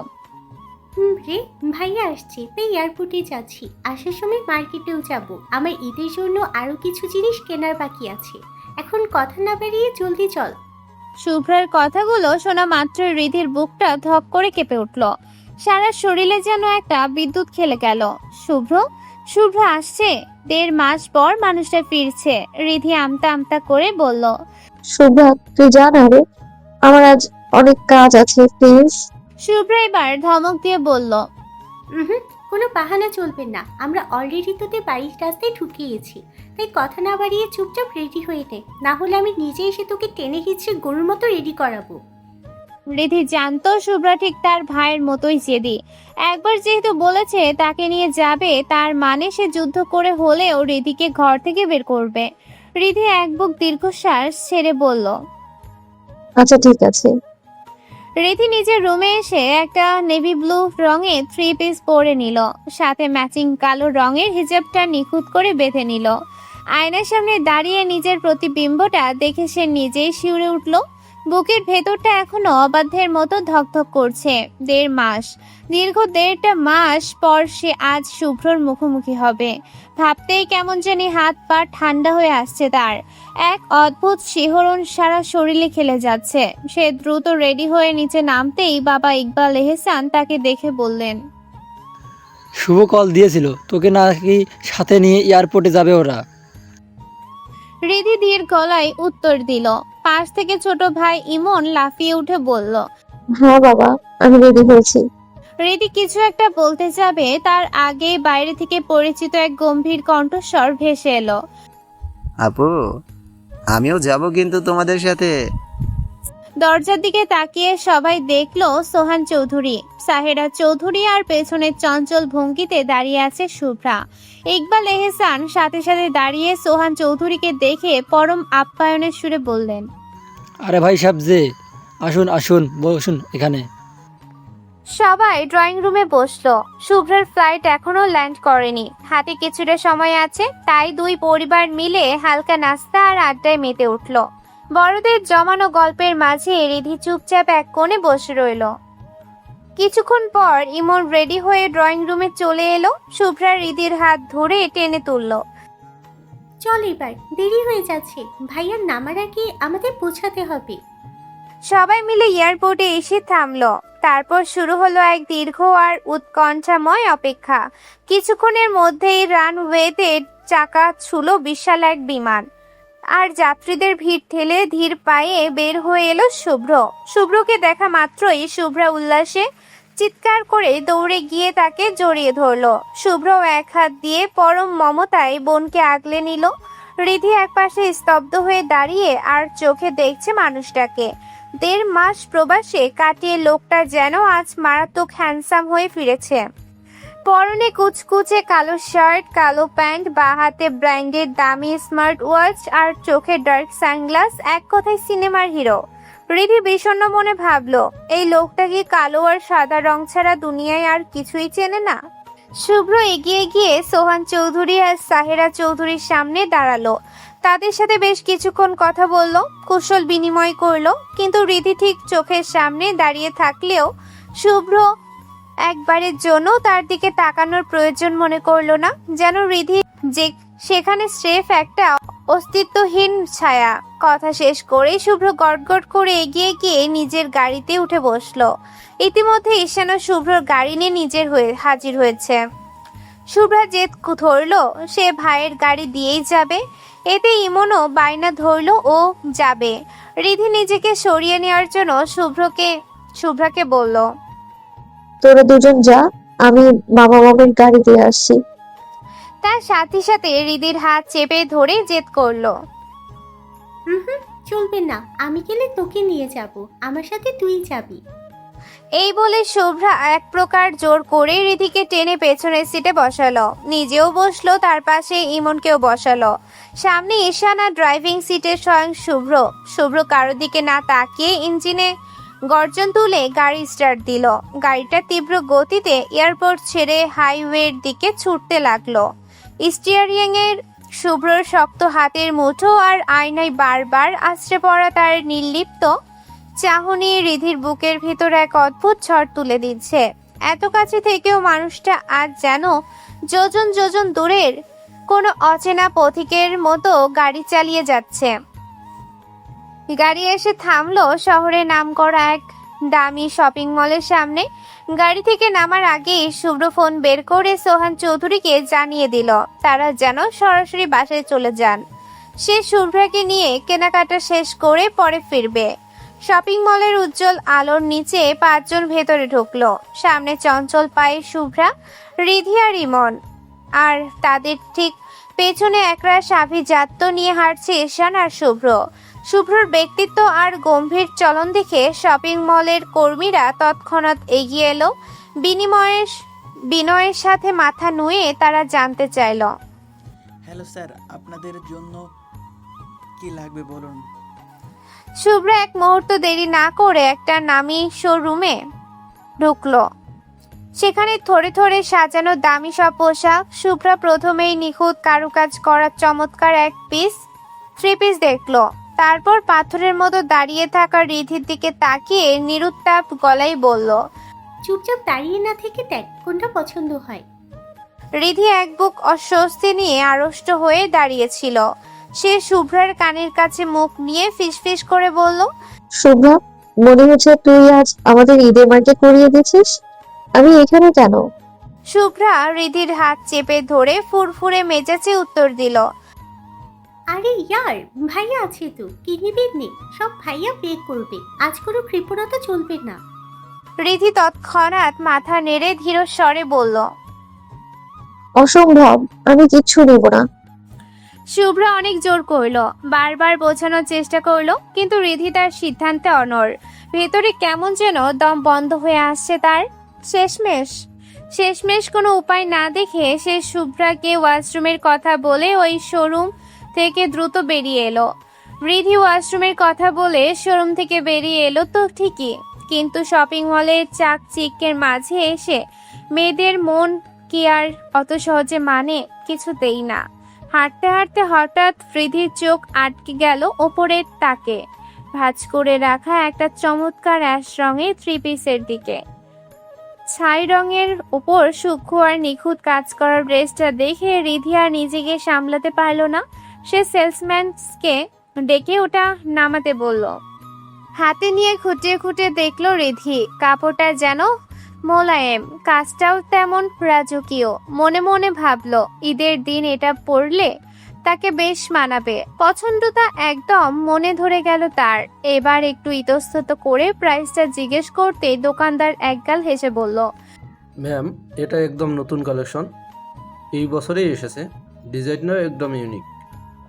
রে, ভাইয়া আসছে তাই এয়ারপোর্টে যাচ্ছি, আসার সময় মার্কেটেও যাব। আমার ঈদের জন্য আরো কিছু জিনিস কেনার বাকি আছে। এখন কথা না বাড়িয়ে জলদি চল। শুভ্রার কথাগুলো শোনা মাত্র রিধির বুকটা ধক করে কেঁপে উঠল। সারা শরীরে যেন একটা বিদ্যুৎ খেলে গেল। শুভ্র আসছে? 1.5 মাস পর মানুষটা ফিরছে। রিধি আমতা আমতা করে বলল, শুভ্রা, তুই যা না রে, আমার আজ অনেক কাজ আছে, প্লিজ। শুভ্র এবার ধমক দিয়ে বলল, কোনো বাহানা চলবে না, আমরা অলরেডি তোদের বাড়ির রাস্তায় ঢুকে গেছি। তাই কথা না বাড়িয়ে চুপচাপ রেডি হয়ে নে, না হলে আমি নিজে এসে তোকে টেনে হিচড়ে গরুর মতো রেডি করাবো। রিধি জানতো শুভ্রা ঠিক তার ভাইয়ের মতোই জেদি। একবার যেহেতু বলেছে তাকে নিয়ে যাবে, তার মানে সে যুদ্ধ করে হলেও রিধিকে ঘর থেকে বের করবে। রিধি এক বুক দীর্ঘশ্বাস ছেড়ে বলল, আচ্ছা ঠিক আছে। রিধি নিজের রুমে এসে একটা নেভি ব্লু রঙের 3 পিস পরে নিল, সাথে ম্যাচিং কালো রঙের হিজাবটা নিখুঁত করে বেঁধে নিল। আয়নার সামনে দাঁড়িয়ে নিজের প্রতিবিম্বটা দেখে সে নিজেই শিউরে উঠল। বুকের ভেতরটা এখনো অবাধ্যের মতো ধকধক করছে। 1.5 মাস, দীর্ঘ 1.5টা মাস পর সে আজ শুভ্রর মুখোমুখি হবে। ভাবতেই কেমন জানি হাত পা ঠান্ডা হয়ে আসছে তার। এক অদ্ভুত শিহরণ সারা শরীরে খেলে যাচ্ছে। সে দ্রুত রেডি হয়ে নিচে নামতেই বাবা ইকবাল এহসান তাকে দেখে বললেন, শুভ কল দিয়েছিল, তোকে নাকি সাথে নিয়ে এয়ারপোর্টে যাবে ওরা। রিধি ধীর গলায় উত্তর দিল। পাশ থেকে ছোট ভাই ইমন লাফিয়ে উঠে বলল, হ্যাঁ বাবা, আমি রেডি হয়েছি। রিধি কিছু একটা বলতে যাবে, তার আগে বাইরে থেকে পরিচিত এক গম্ভীর কণ্ঠস্বর ভেসে এলো, আপু, আমিও যাব কিন্তু তোমাদের সাথে। দরজার দিকে তাকিয়ে সবাই দেখলো সোহান চৌধুরী, সাহেরা চৌধুরী আর পেছনের চঞ্চল ভঙ্গিতে দাঁড়িয়ে আছে শুভ্রা। ইকবাল এহসান সাথে সাথে দাঁড়িয়ে সোহান চৌধুরীকে দেখে পরম আপ্যায়নের সুরে বললেন, আরে ভাই সাহেব যে, আসুন আসুন, বসুন এখানে। সবাই ড্রয়িং রুমে বসলো। শুভ্রার ফ্লাইট এখনো ল্যান্ড করেনি, হাতে কিছুটা সময় আছে, তাই দুই পরিবার মিলে হালকা নাস্তা আর আড্ডায় মেতে উঠলো। বড়দের জমানো গল্পের মাঝে রিধি চুপচাপ এক কোণে বসে রইল। কিছুক্ষণ পর ইমন রেডি হয়ে ড্রয়িং রুমে চলে এলো। শুভ্রা রিধির হাত ধরে টেনে তুললো। চল এবার, দেরি হয়ে যাচ্ছে, ভাইয়ার নামার আগে আমাদের পৌঁছাতে হবে। সবাই মিলে এয়ারপোর্টে এসে থামলো। তারপর শুরু হলো এক দীর্ঘ আর উৎকণ্ঠাময় অপেক্ষা। কিছুক্ষণের মধ্যেই রানওয়েতে চাকা ছুলো বিশাল এক বিমান, আর যাত্রীদের ভিড় ঠেলে ধীর পায়ে বের হয়ে এলো শুভ্র। শুভ্রকে দেখা মাত্রই শুভ্রা উল্লাসে চিৎকার করে দৌড়ে গিয়ে তাকে জড়িয়ে ধরলো। শুভ্র এক হাত দিয়ে পরম মমতায় বোনকে আগলে নিল। রিধি একপাশে স্তব্ধ হয়ে দাঁড়িয়ে আর চোখে দেখছে মানুষটাকে। 1.5 মাস প্রবাসে কাটিয়ে লোকটা যেন আজ মারাত্মক হ্যান্ডসাম হয়ে ফিরেছে। পরনে কুচকুচে কালো শার্ট, কালো প্যান্ট, বা হাতে ব্র্যান্ডেড দামি স্মার্ট ওয়াচ আর চোখে ডার্ক সানগ্লাস, এক কথায় সিনেমার হিরো। রিধি বিষণ্ণ মনে ভাবলো, এই লোকটা কি কালো আর সাদা রং ছাড়া দুনিয়ায় আর কিছুই চেনে না? শুভ্র এগিয়ে গিয়ে সোহান চৌধুরী আর সাহেরা চৌধুরীর সামনে দাঁড়ালো। তাদের সাথে বেশ কিছুক্ষণ কথা বললো, কুশল বিনিময় করলো, কিন্তু রিধি ঠিক চোখের সামনে দাঁড়িয়ে থাকলেও শুভ্র একবারের জন্য তার দিকে তাকানোর প্রয়োজন মনে করলো না। যেন রিধি যে সেখানে স্রেফ একটা অস্তিত্বহীন ছায়া। কথা শেষ করেই শুভ্র গটগট করে এগিয়ে গিয়ে নিজের গাড়িতে উঠে বসলো। ইতিমধ্যে ঈশানও শুভ্রর গাড়ি নিয়ে হাজির হয়েছে। শুভ্রা জেদ ধরলো সে ভাইয়ের গাড়ি দিয়েই যাবে। এতে ইমনও বায়না ধরলো ও যাবে। রিধি নিজেকে সরিয়ে নেওয়ার জন্য শুভ্রাকে বলল, তোরা দুজন যা, আমি মামা মামির গাড়ি দিয়ে আসছি। তার সাথে সাথে রিধির হাত চেপে ধরে জেদ করলো, হুম, চলবে না, আমি গেলে তোকে নিয়ে যাব, আমার সাথে তুই যাবি। এই বলে শুভ্রা এক প্রকার জোর করে রিধিকে টেনে পেছনের সিটে বসালো, নিজেও বসলো, তার পাশে ইমনকেও বসালো। সামনে ঈশান আর ড্রাইভিং সিটে স্বয়ং শুভ্র কারোর দিকে না তাকিয়ে ইঞ্জিনে গর্জন তুলে গাড়ি স্টার্ট দিল। গাড়িটা তীব্র গতিতে এয়ারপোর্ট ছেড়ে হাইওয়ের দিকে ছুটতে লাগলো। স্টিয়ারিং এর শুভ্রর শক্ত হাতের মুঠো আর আয়নায় বারবার আছড়ে পড়া তার নির্লিপ্ত চাহনি রিধির বুকের ভিতর এক অদ্ভুত ঝড় তুলে দিচ্ছে। এত কাছে থেকেও মানুষটা আজ যেন যোজন যোজন দূরের কোনো অচেনা পথিকের মতো গাড়ি চালিয়ে যাচ্ছে। গাড়ি এসে থামলো শহরে নামকরা এক দামি শপিং মলের সামনে। গাড়ি থেকে নামার আগেই শুভ্র ফোন বের করে সোহান চৌধুরীকে জানিয়ে দিল তারা যেন সরাসরি বাসায় চলে যান। সে শুভ্রাকে নিয়ে কেনাকাটা শেষ করে পরে ফিরবে। শপিং মলের উজ্জ্বল আলোর নিচে 5 জন ভেতরে ঢুকলো। সামনে চঞ্চল পায়ে শুভ্রা, রিধি আর ইমন, আর তাদের ঠিক পেছনে একরাশ আভিজাত্য নিয়ে হাঁটছে ঈশান আর শুভ্রর ব্যক্তিত্ব আর গম্ভীর চলন দেখে শপিং মলের কর্মীরা তৎক্ষণাৎ এগিয়ে এলো। বিনয়ের সাথে মাথা নুয়ে তারা জানতে চাইল, হ্যালো স্যার, আপনাদের জন্য কি লাগবে বলুন। শুভ্র এক মুহূর্ত দেরি না করে একটা নামি শোরুমে ঢুকলো। সেখানে থরে থরে সাজানো দামি সব পোশাক। শুভ্রা প্রথমেই নিখুঁত কারুকাজ করা চমৎকার এক থ্রি পিস দেখলো। তারপর পাথরের মতো দাঁড়িয়ে থাকা রিধির দিকে তাকিয়ে নিরুত্তাপ গলায় বলল, চুপচাপ দাঁড়িয়ে না থেকে দেখ কোনটা পছন্দ হয়। রিধি এক বুক অস্বস্তি নিয়ে আড়ষ্ট হয়ে দাঁড়িয়েছিল। সে শুভ্রার কানের কাছে মুখ নিয়ে ফিসফিস করে বলল, শুভ্রা, মনে হচ্ছে তুই আজ আমাদের ঈদের মার্কেট করিয়ে দিচ্ছিস। আমি এখানে কেন? শুভ্রা রিধির হাত চেপে ধরে ফুরফুরে মেজাজে উত্তর দিল, আরে ইয়ার, ভাইয়া আছে তো, কি নিবেন নে, সব ভাইয়া পে করবে, আজ কোনো কৃপণতা চলবে না। রিধি তৎক্ষণাৎ মাথা নেড়ে ধীর স্বরে বলল, অসম্ভব, আমি কিচ্ছু নেব না। শুভ্রা অনেক জোর করলো, বারবার বোঝানোর চেষ্টা করলো, কিন্তু রিধি তার সিদ্ধান্তে অনড়। ভেতরে কেমন যেন দম বন্ধ হয়ে আসছে তার। শেষমেশ কোনো উপায় না দেখে সে শুভ্রাকে ওয়াশরুমের কথা বলে ওই শোরুম থেকে দ্রুত বেরিয়ে এলো। রিধি ওয়াশরুমের কথা বলে শোরুম থেকে বেরিয়ে এলো তো ঠিকই, কিন্তু শপিং মলের চাকচিক্যের মাঝে এসে মেয়েদের মন কি আর অত সহজে মানে? কিছুতেই না। হাঁটতে হাঁটতে হঠাৎ রিধির চোখ আটকে গেল ওপরের তাকে ভাঁজ করে রাখা একটা চমৎকার অ্যাশ রঙের থ্রি পিসের দিকে। ছাই রঙের উপর সূক্ষ্ম আর নিখুঁত কাজ করা ড্রেসটা দেখে রিধি আর নিজেকে সামলাতে পারল না। সে সেলসম্যানকে ডেকে ওটা নামাতে বলল। হাতে নিয়ে খুঁটিয়ে খুঁটিয়ে দেখলো রিধি, কাপড়টা যেন মোলায়েম, কাজটাও তেমন রাজকীয়। মনে মনে ভাবলো ঈদের দিন এটা পরলে তাকে বেশ মানাবে। পছন্দটা একদম মনে ধরে গেল তার। এবার একটু ইতস্তত করে প্রাইসটা জিজ্ঞেস করতে দোকানদার একগাল হেসে বলল, ম্যাম, এটা একদম নতুন কালেকশন, এই বছরেই এসেছে। ডিজাইনটাও একদম ইউনিক।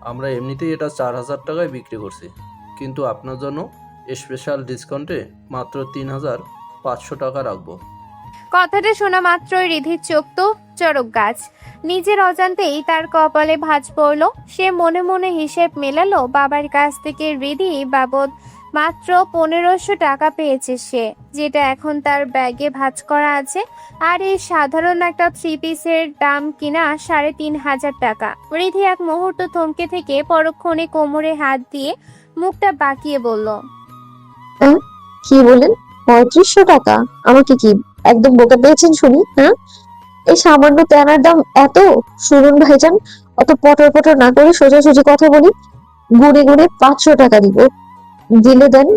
আমরা এমনিতেই এটা 4,000 টাকায় বিক্রি করছি, কিন্তু আপনার জন্য স্পেশাল ডিসকাউন্টে মাত্র 3,500 টাকা রাখবো। কথাটা শোনা মাত্রই রিধির চোখ তো চড়ক গাছ। নিজের অজান্তেই তার কপালে ভাঁজ পড়ল। সে মনে মনে হিসেব মেলালো, বাবার কাছ থেকে রিধি বাবদ মাত্র 1,500 টাকা পেয়েছে সে, যেটা এখন তার ব্যাগে ভাঁজ করা আছে। আর এই সাধারণ একটা থ্রি পিসের দাম কিনা 3,500 টাকা। রিধি এক মুহূর্ত থমকে থেকে পরক্ষণে কোমরে হাত দিয়ে মুখটা বাঁকিয়ে বলল, কি বলেন? 3,500 টাকা? আমাকে কি একদম বোকা পেয়েছেন শুনি? হ্যাঁ, এই সামান্য তেনার দাম এত? শুনুন ভাইজান, অত পটর পটর না করে সোজাসুজি কথা বলি। গুনে গুনে 500 টাকা দিব, দিলে দেন,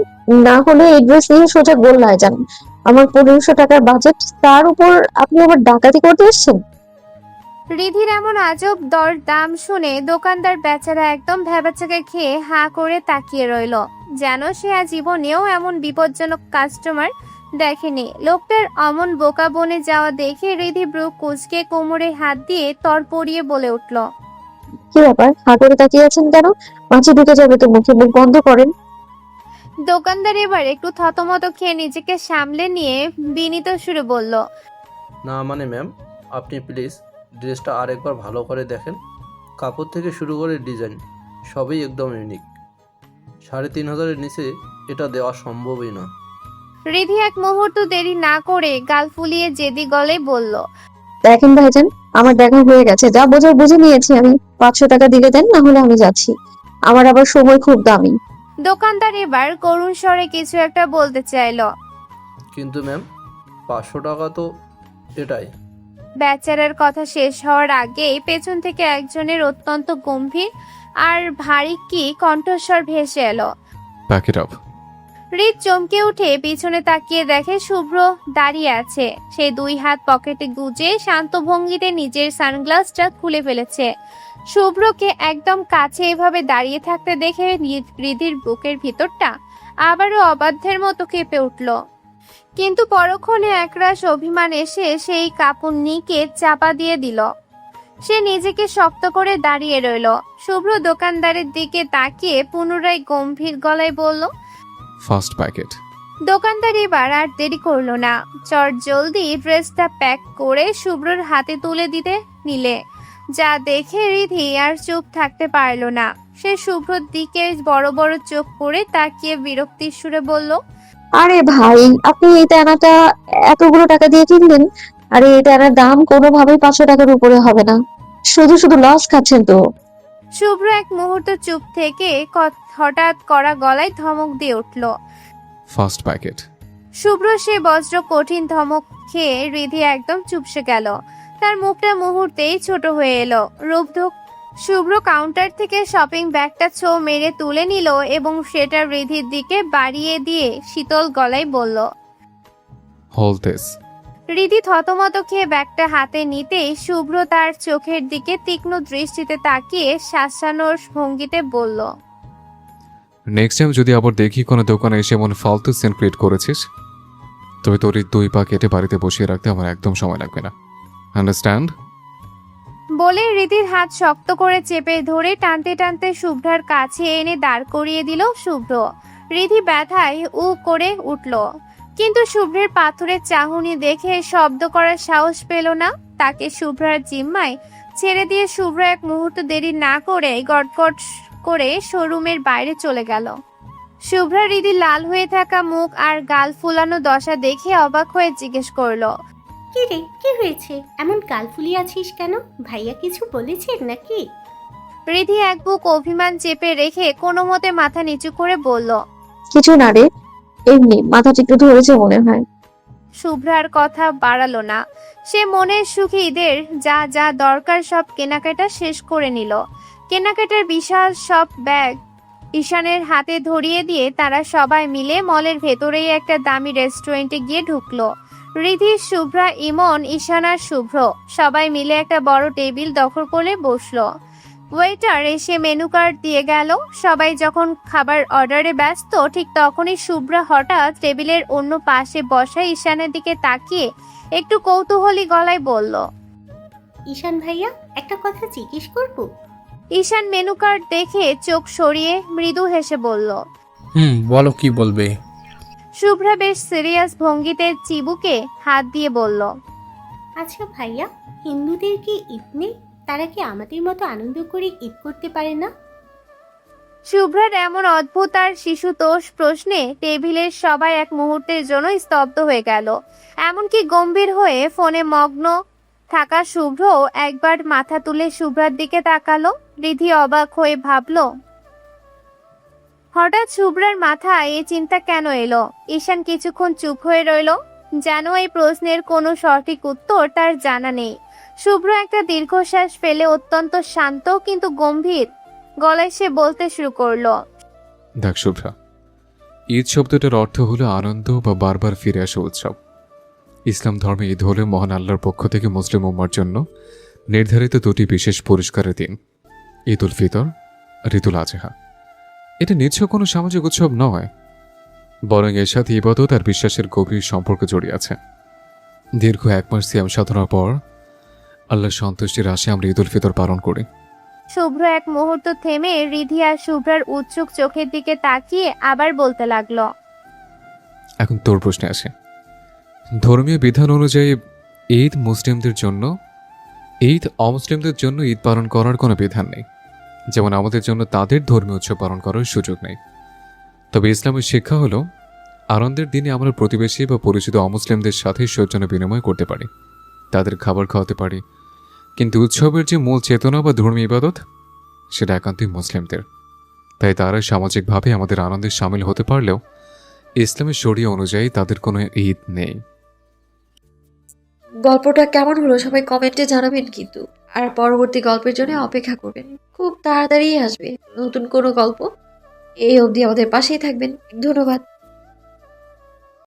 না হলে এই ড্রেস নিয়ে সোজা গোল্লায় যান। আমার 1,500 টাকার বাজেট, তার উপর আপনি আবার ডাকাতি করতে এসেছেন? রিধির এমন আজব দর দাম শুনে দোকানদার বেচারা একদম ভ্যাবাচাকে খেয়ে হাঁ করে তাকিয়ে রইল, যেন সে জীবনেও এমন বিপজ্জনক কাস্টমার দেখেনি। লোকটার অমন বোকা বনে যাওয়া দেখে রিধি ব্রু কুচকে কোমরে হাত দিয়ে তর পড়িয়ে বলে উঠল, কি ব্যাপার, হা করে তাকিয়ে আছেন কেন? মাছি ঢুকে যাবে তো মুখে, মুখ বন্ধ করেন। দোকানদার এবার একটু থতমত খেয়ে নিজেকে সামলে নিয়ে বিনীত সুরে বলল, না মানে ম্যাম, আপনি প্লিজ ড্রেসটা আরেকবার ভালো করে দেখেন। কাপড় থেকে শুরু করে ডিজাইন সবই একদম ইউনিক। 3,500-এর নিচে এটা দেওয়া সম্ভবই না। রিধি এক মুহূর্ত দেরি না করে গাল ফুলিয়ে জেদি গলে বলল, দেখেন ভাইজান, আমার দেখা হয়ে গেছে, যা বোঝার বুঝে নিয়েছি আমি। 500 টাকা দিলে দেন, না হলে আমি যাচ্ছি। আমার আবার সময় খুব দামি। দোকানদার এবার করুণ স্বরে কিছু একটা বলতে চাইল। কিন্তু ম্যাম, 500 টাকা তো এটাই। বেচারার কথা শেষ হওয়ার আগেই পেছন থেকে একজনের অত্যন্ত গম্ভীর আর ভারী কি কণ্ঠস্বর ভেসে এলো। Pack it up. হৃদ চমকে উঠে পিছনে তাকিয়ে দেখে শুভ্র দাঁড়িয়ে আছে। সে 2 হাত পকেটে গুজে শান্ত ভঙ্গিতে নিজের সানগ্লাসটা খুলে ফেলেছে। শুভ্রকে একদম কাছে এভাবে দাঁড়িয়ে থাকতে দেখে হৃদির বুকের ভিতরটা আবারও অবাধ্যের মতো কেঁপে উঠল। কিন্তু পরক্ষণে একরাশ অভিমান এসে সেই কাপড় নিকে চাপা দিয়ে দিল। সে নিজেকে শক্ত করে দাঁড়িয়ে রইল। শুভ্র দোকানদারের দিকে তাকিয়ে পুনরায় গম্ভীর গলায় বলল, ফার্স্ট প্যাকেট। দোকানদার এবার আর দেরি করলো না, চট জলদি ড্রেসটা প্যাক করে শুভ্রর হাতে তুলে দিতে নিলে। যা দেখে রিধি আর চুপ থাকতে পারল না। সে শুভ্রর দিকে বড় বড় চোখ করে তাকিয়ে বিরক্তির সুরে বলল, আরে ভাই, আপনি এই তেনাটা এতগুলো টাকা দিয়ে কিনলেন? আরে এই তেনার দাম কোনোভাবেই 500 টাকার উপরে হবে না। শুধু শুধু লস খাচ্ছেন তো। শুভ্র এক মুহূর্ত চুপ থেকে হঠাৎ কড়া গলায় ধমক দিয়ে উঠল। First packet. শুভ্র সে বজ্র কঠিন ধমক খেয়ে রিধি একদম চুপসে গেল। তার মুখটা মুহূর্তেই ছোট হয়ে এলো। রূপধক শুভ্র কাউন্টার থেকে শপিং ব্যাগটা ছো মেরে তুলে নিল এবং সেটা রিধির দিকে বাড়িয়ে দিয়ে শীতল গলায় বলল, হোল্ড দিস। রিধি থতমত খেয়ে ব্যাগটা হাতে নিতেই শুভ্র তার চোখের দিকে তীক্ষ্ণ দৃষ্টিতে তাকিয়ে শাসানোর ভঙ্গিতে বলল, নেক্সট টাইম যদি আবার দেখি কোনো দোকানে এসে এমন ফালতু সিন ক্রিয়েট করেছিস, তবে তোর এই 2 পা কেটে বাড়িতে বসিয়ে রাখতে আমার একদম সময় লাগবে না। আন্ডারস্ট্যান্ড? বলে রিধির হাত শক্ত করে চেপে ধরে টানতে টানতে শুভ্রার কাছে এনে দাঁড় করিয়ে দিল শুভ্র। রিধি ব্যথায় উ করে উঠল, কিন্তু শুভ্রের পাথরের চাহনি দেখে শব্দ করার সাহস পেল না। তাকে শুভ্রার জিম্মায় ছেড়ে দিয়ে শুভ্র এক মুহূর্ত দেরি না করে গটগট করে শোরুমের বাইরে চলে গেল। শুভ্রা রিদি লাল হয়ে থাকা মুখ আর গাল ফুলানো দশা দেখে অবাক হয়ে জিজ্ঞেস করলো, কি রে, কি হয়েছে? এমন গাল ফুলিয়ে আছিস কেন? ভাইয়া কিছু বলেছেন নাকি? রিধি এক বুক অভিমান চেপে রেখে কোনো মতে মাথা নিচু করে বলল, কিছু না রে, এমনি মাথাটা একটু ধরেছে মনে হয়। শুভ্রার কথা বাড়ালো না। সে মনের সুখে ঈদের যা যা দরকার সব কেনাকাটা শেষ করে নিল। কেনাকাটার বিশাল সব ব্যাগ ঈশানের হাতে ধরিয়ে দিয়ে তারা সবাই মিলে মলের ভেতরেই একটা দামি রেস্টুরেন্টে গিয়ে ঢুকলো। রিধি, শুভ্রা, ইমন, ঈশান আর শুভ্র সবাই মিলে একটা বড় টেবিল দখল করে বসলো। ওয়েটার এসে মেনু কার্ড দিয়ে গেল। সবাই যখন খাবার অর্ডারে ব্যস্ত, ঠিক তখনই শুভ্রা হঠাৎ টেবিলের অন্য পাশে বসা ঈশানের দিকে তাকিয়ে একটু কৌতূহলী গলায় বলল, ঈশান ভাইয়া, একটা কথা জিজ্ঞেস করবো? ঈশান মেনু কার্ড দেখে চোখ সরিয়ে মৃদু হেসে বলল। বলো কি বলবে। শুভ্রা বেশ সিরিয়াস ভঙ্গিতে চিবুকে হাত দিয়ে বলল, আচ্ছা ভাইয়া, হিন্দুদের কি ঈদ নেই? তারা কি আমাদের মতো আনন্দ করে ঈদ করতে পারে না? শুভ্রার এমন অদ্ভুত আর শিশুতোষ প্রশ্নে টেবিলের সবাই এক মুহূর্তের জন্য স্তব্ধ হয়ে গেল। এমনকি গম্ভীর হয়ে ফোনে মগ্ন থাকা শুভ্র একবার মাথা তুলে শুভ্রার দিকে তাকালো। রিধি অবাক হয়ে ভাবলো, হঠাৎ শুভ্রার মাথায় এই চিন্তা কেন এলো? ঈশান কিছুক্ষণ চুপ হয়ে রইল, যেন এই প্রশ্নের কোনো সঠিক উত্তর তার জানা নেই। শুভ্র একটা দীর্ঘশ্বাস ফেলে অত্যন্ত শান্ত কিন্তু গম্ভীর গলায় সে বলতে শুরু করলো, দেখ শুভ্রা, ঈদ শব্দটার অর্থ হলো আনন্দ বা বারবার ফিরে আসা উৎসব। ইসলাম ধর্মে ঈদ হলো মহান আল্লাহর পক্ষ থেকে মুসলিম উম্মার জন্য নির্ধারিত দুটি বিশেষ পুরস্কারের দিন, ঈদ উল ফিতর আর ঈদ উল আজহা। এটা নিছক কোনো সামাজিক উৎসব নয়, বরং এর সাথে ইবাদত আর বিশ্বাসের গভীর সম্পর্ক জড়িয়ে আছে। দীর্ঘ 1 মাস সিয়াম সাধনার পর আল্লাহর সন্তুষ্টির আশে আমরা ঈদ উল ফিতর পালন করি। শুভ্র এক মুহূর্ত থেমে রিধি আর শুভ্রার উৎসুক চোখের দিকে তাকিয়ে আবার বলতে লাগলো, এখন তোর প্রশ্নে আসে, ধর্মীয় বিধান অনুযায়ী ঈদ মুসলিমদের জন্য, ঈদ অমুসলিমদের জন্য ঈদ পালন করার কোনো বিধান নেই। যেমন আমাদের জন্য তাদের ধর্মীয় উৎসব পালন করার সুযোগ নেই। তবে ইসলামের শিক্ষা হলো আনন্দের দিনে আমরা প্রতিবেশী বা পরিচিত অমুসলিমদের সাথে সৌজন্য বিনিময় করতে পারি, তাদের খাবার খাওয়াতে পারি, কিন্তু উৎসবের যে মূল চেতনা বা ধর্মীয় ইবাদত সেটা একান্তই মুসলিমদের। তাই তারা সামাজিকভাবে আমাদের আনন্দে সামিল হতে পারলেও ইসলামের শরিয়া অনুযায়ী তাদের কোনো ঈদ নেই। গল্পটা কেমন হলো সবাই কমেন্টে জানাবেন কিন্তু, আর পরবর্তী গল্পের জন্য অপেক্ষা করবেন। খুব তাড়াতাড়ি আসবে নতুন কোনো গল্প। এই অবধি আমাদের পাশেই থাকবেন। ধন্যবাদ।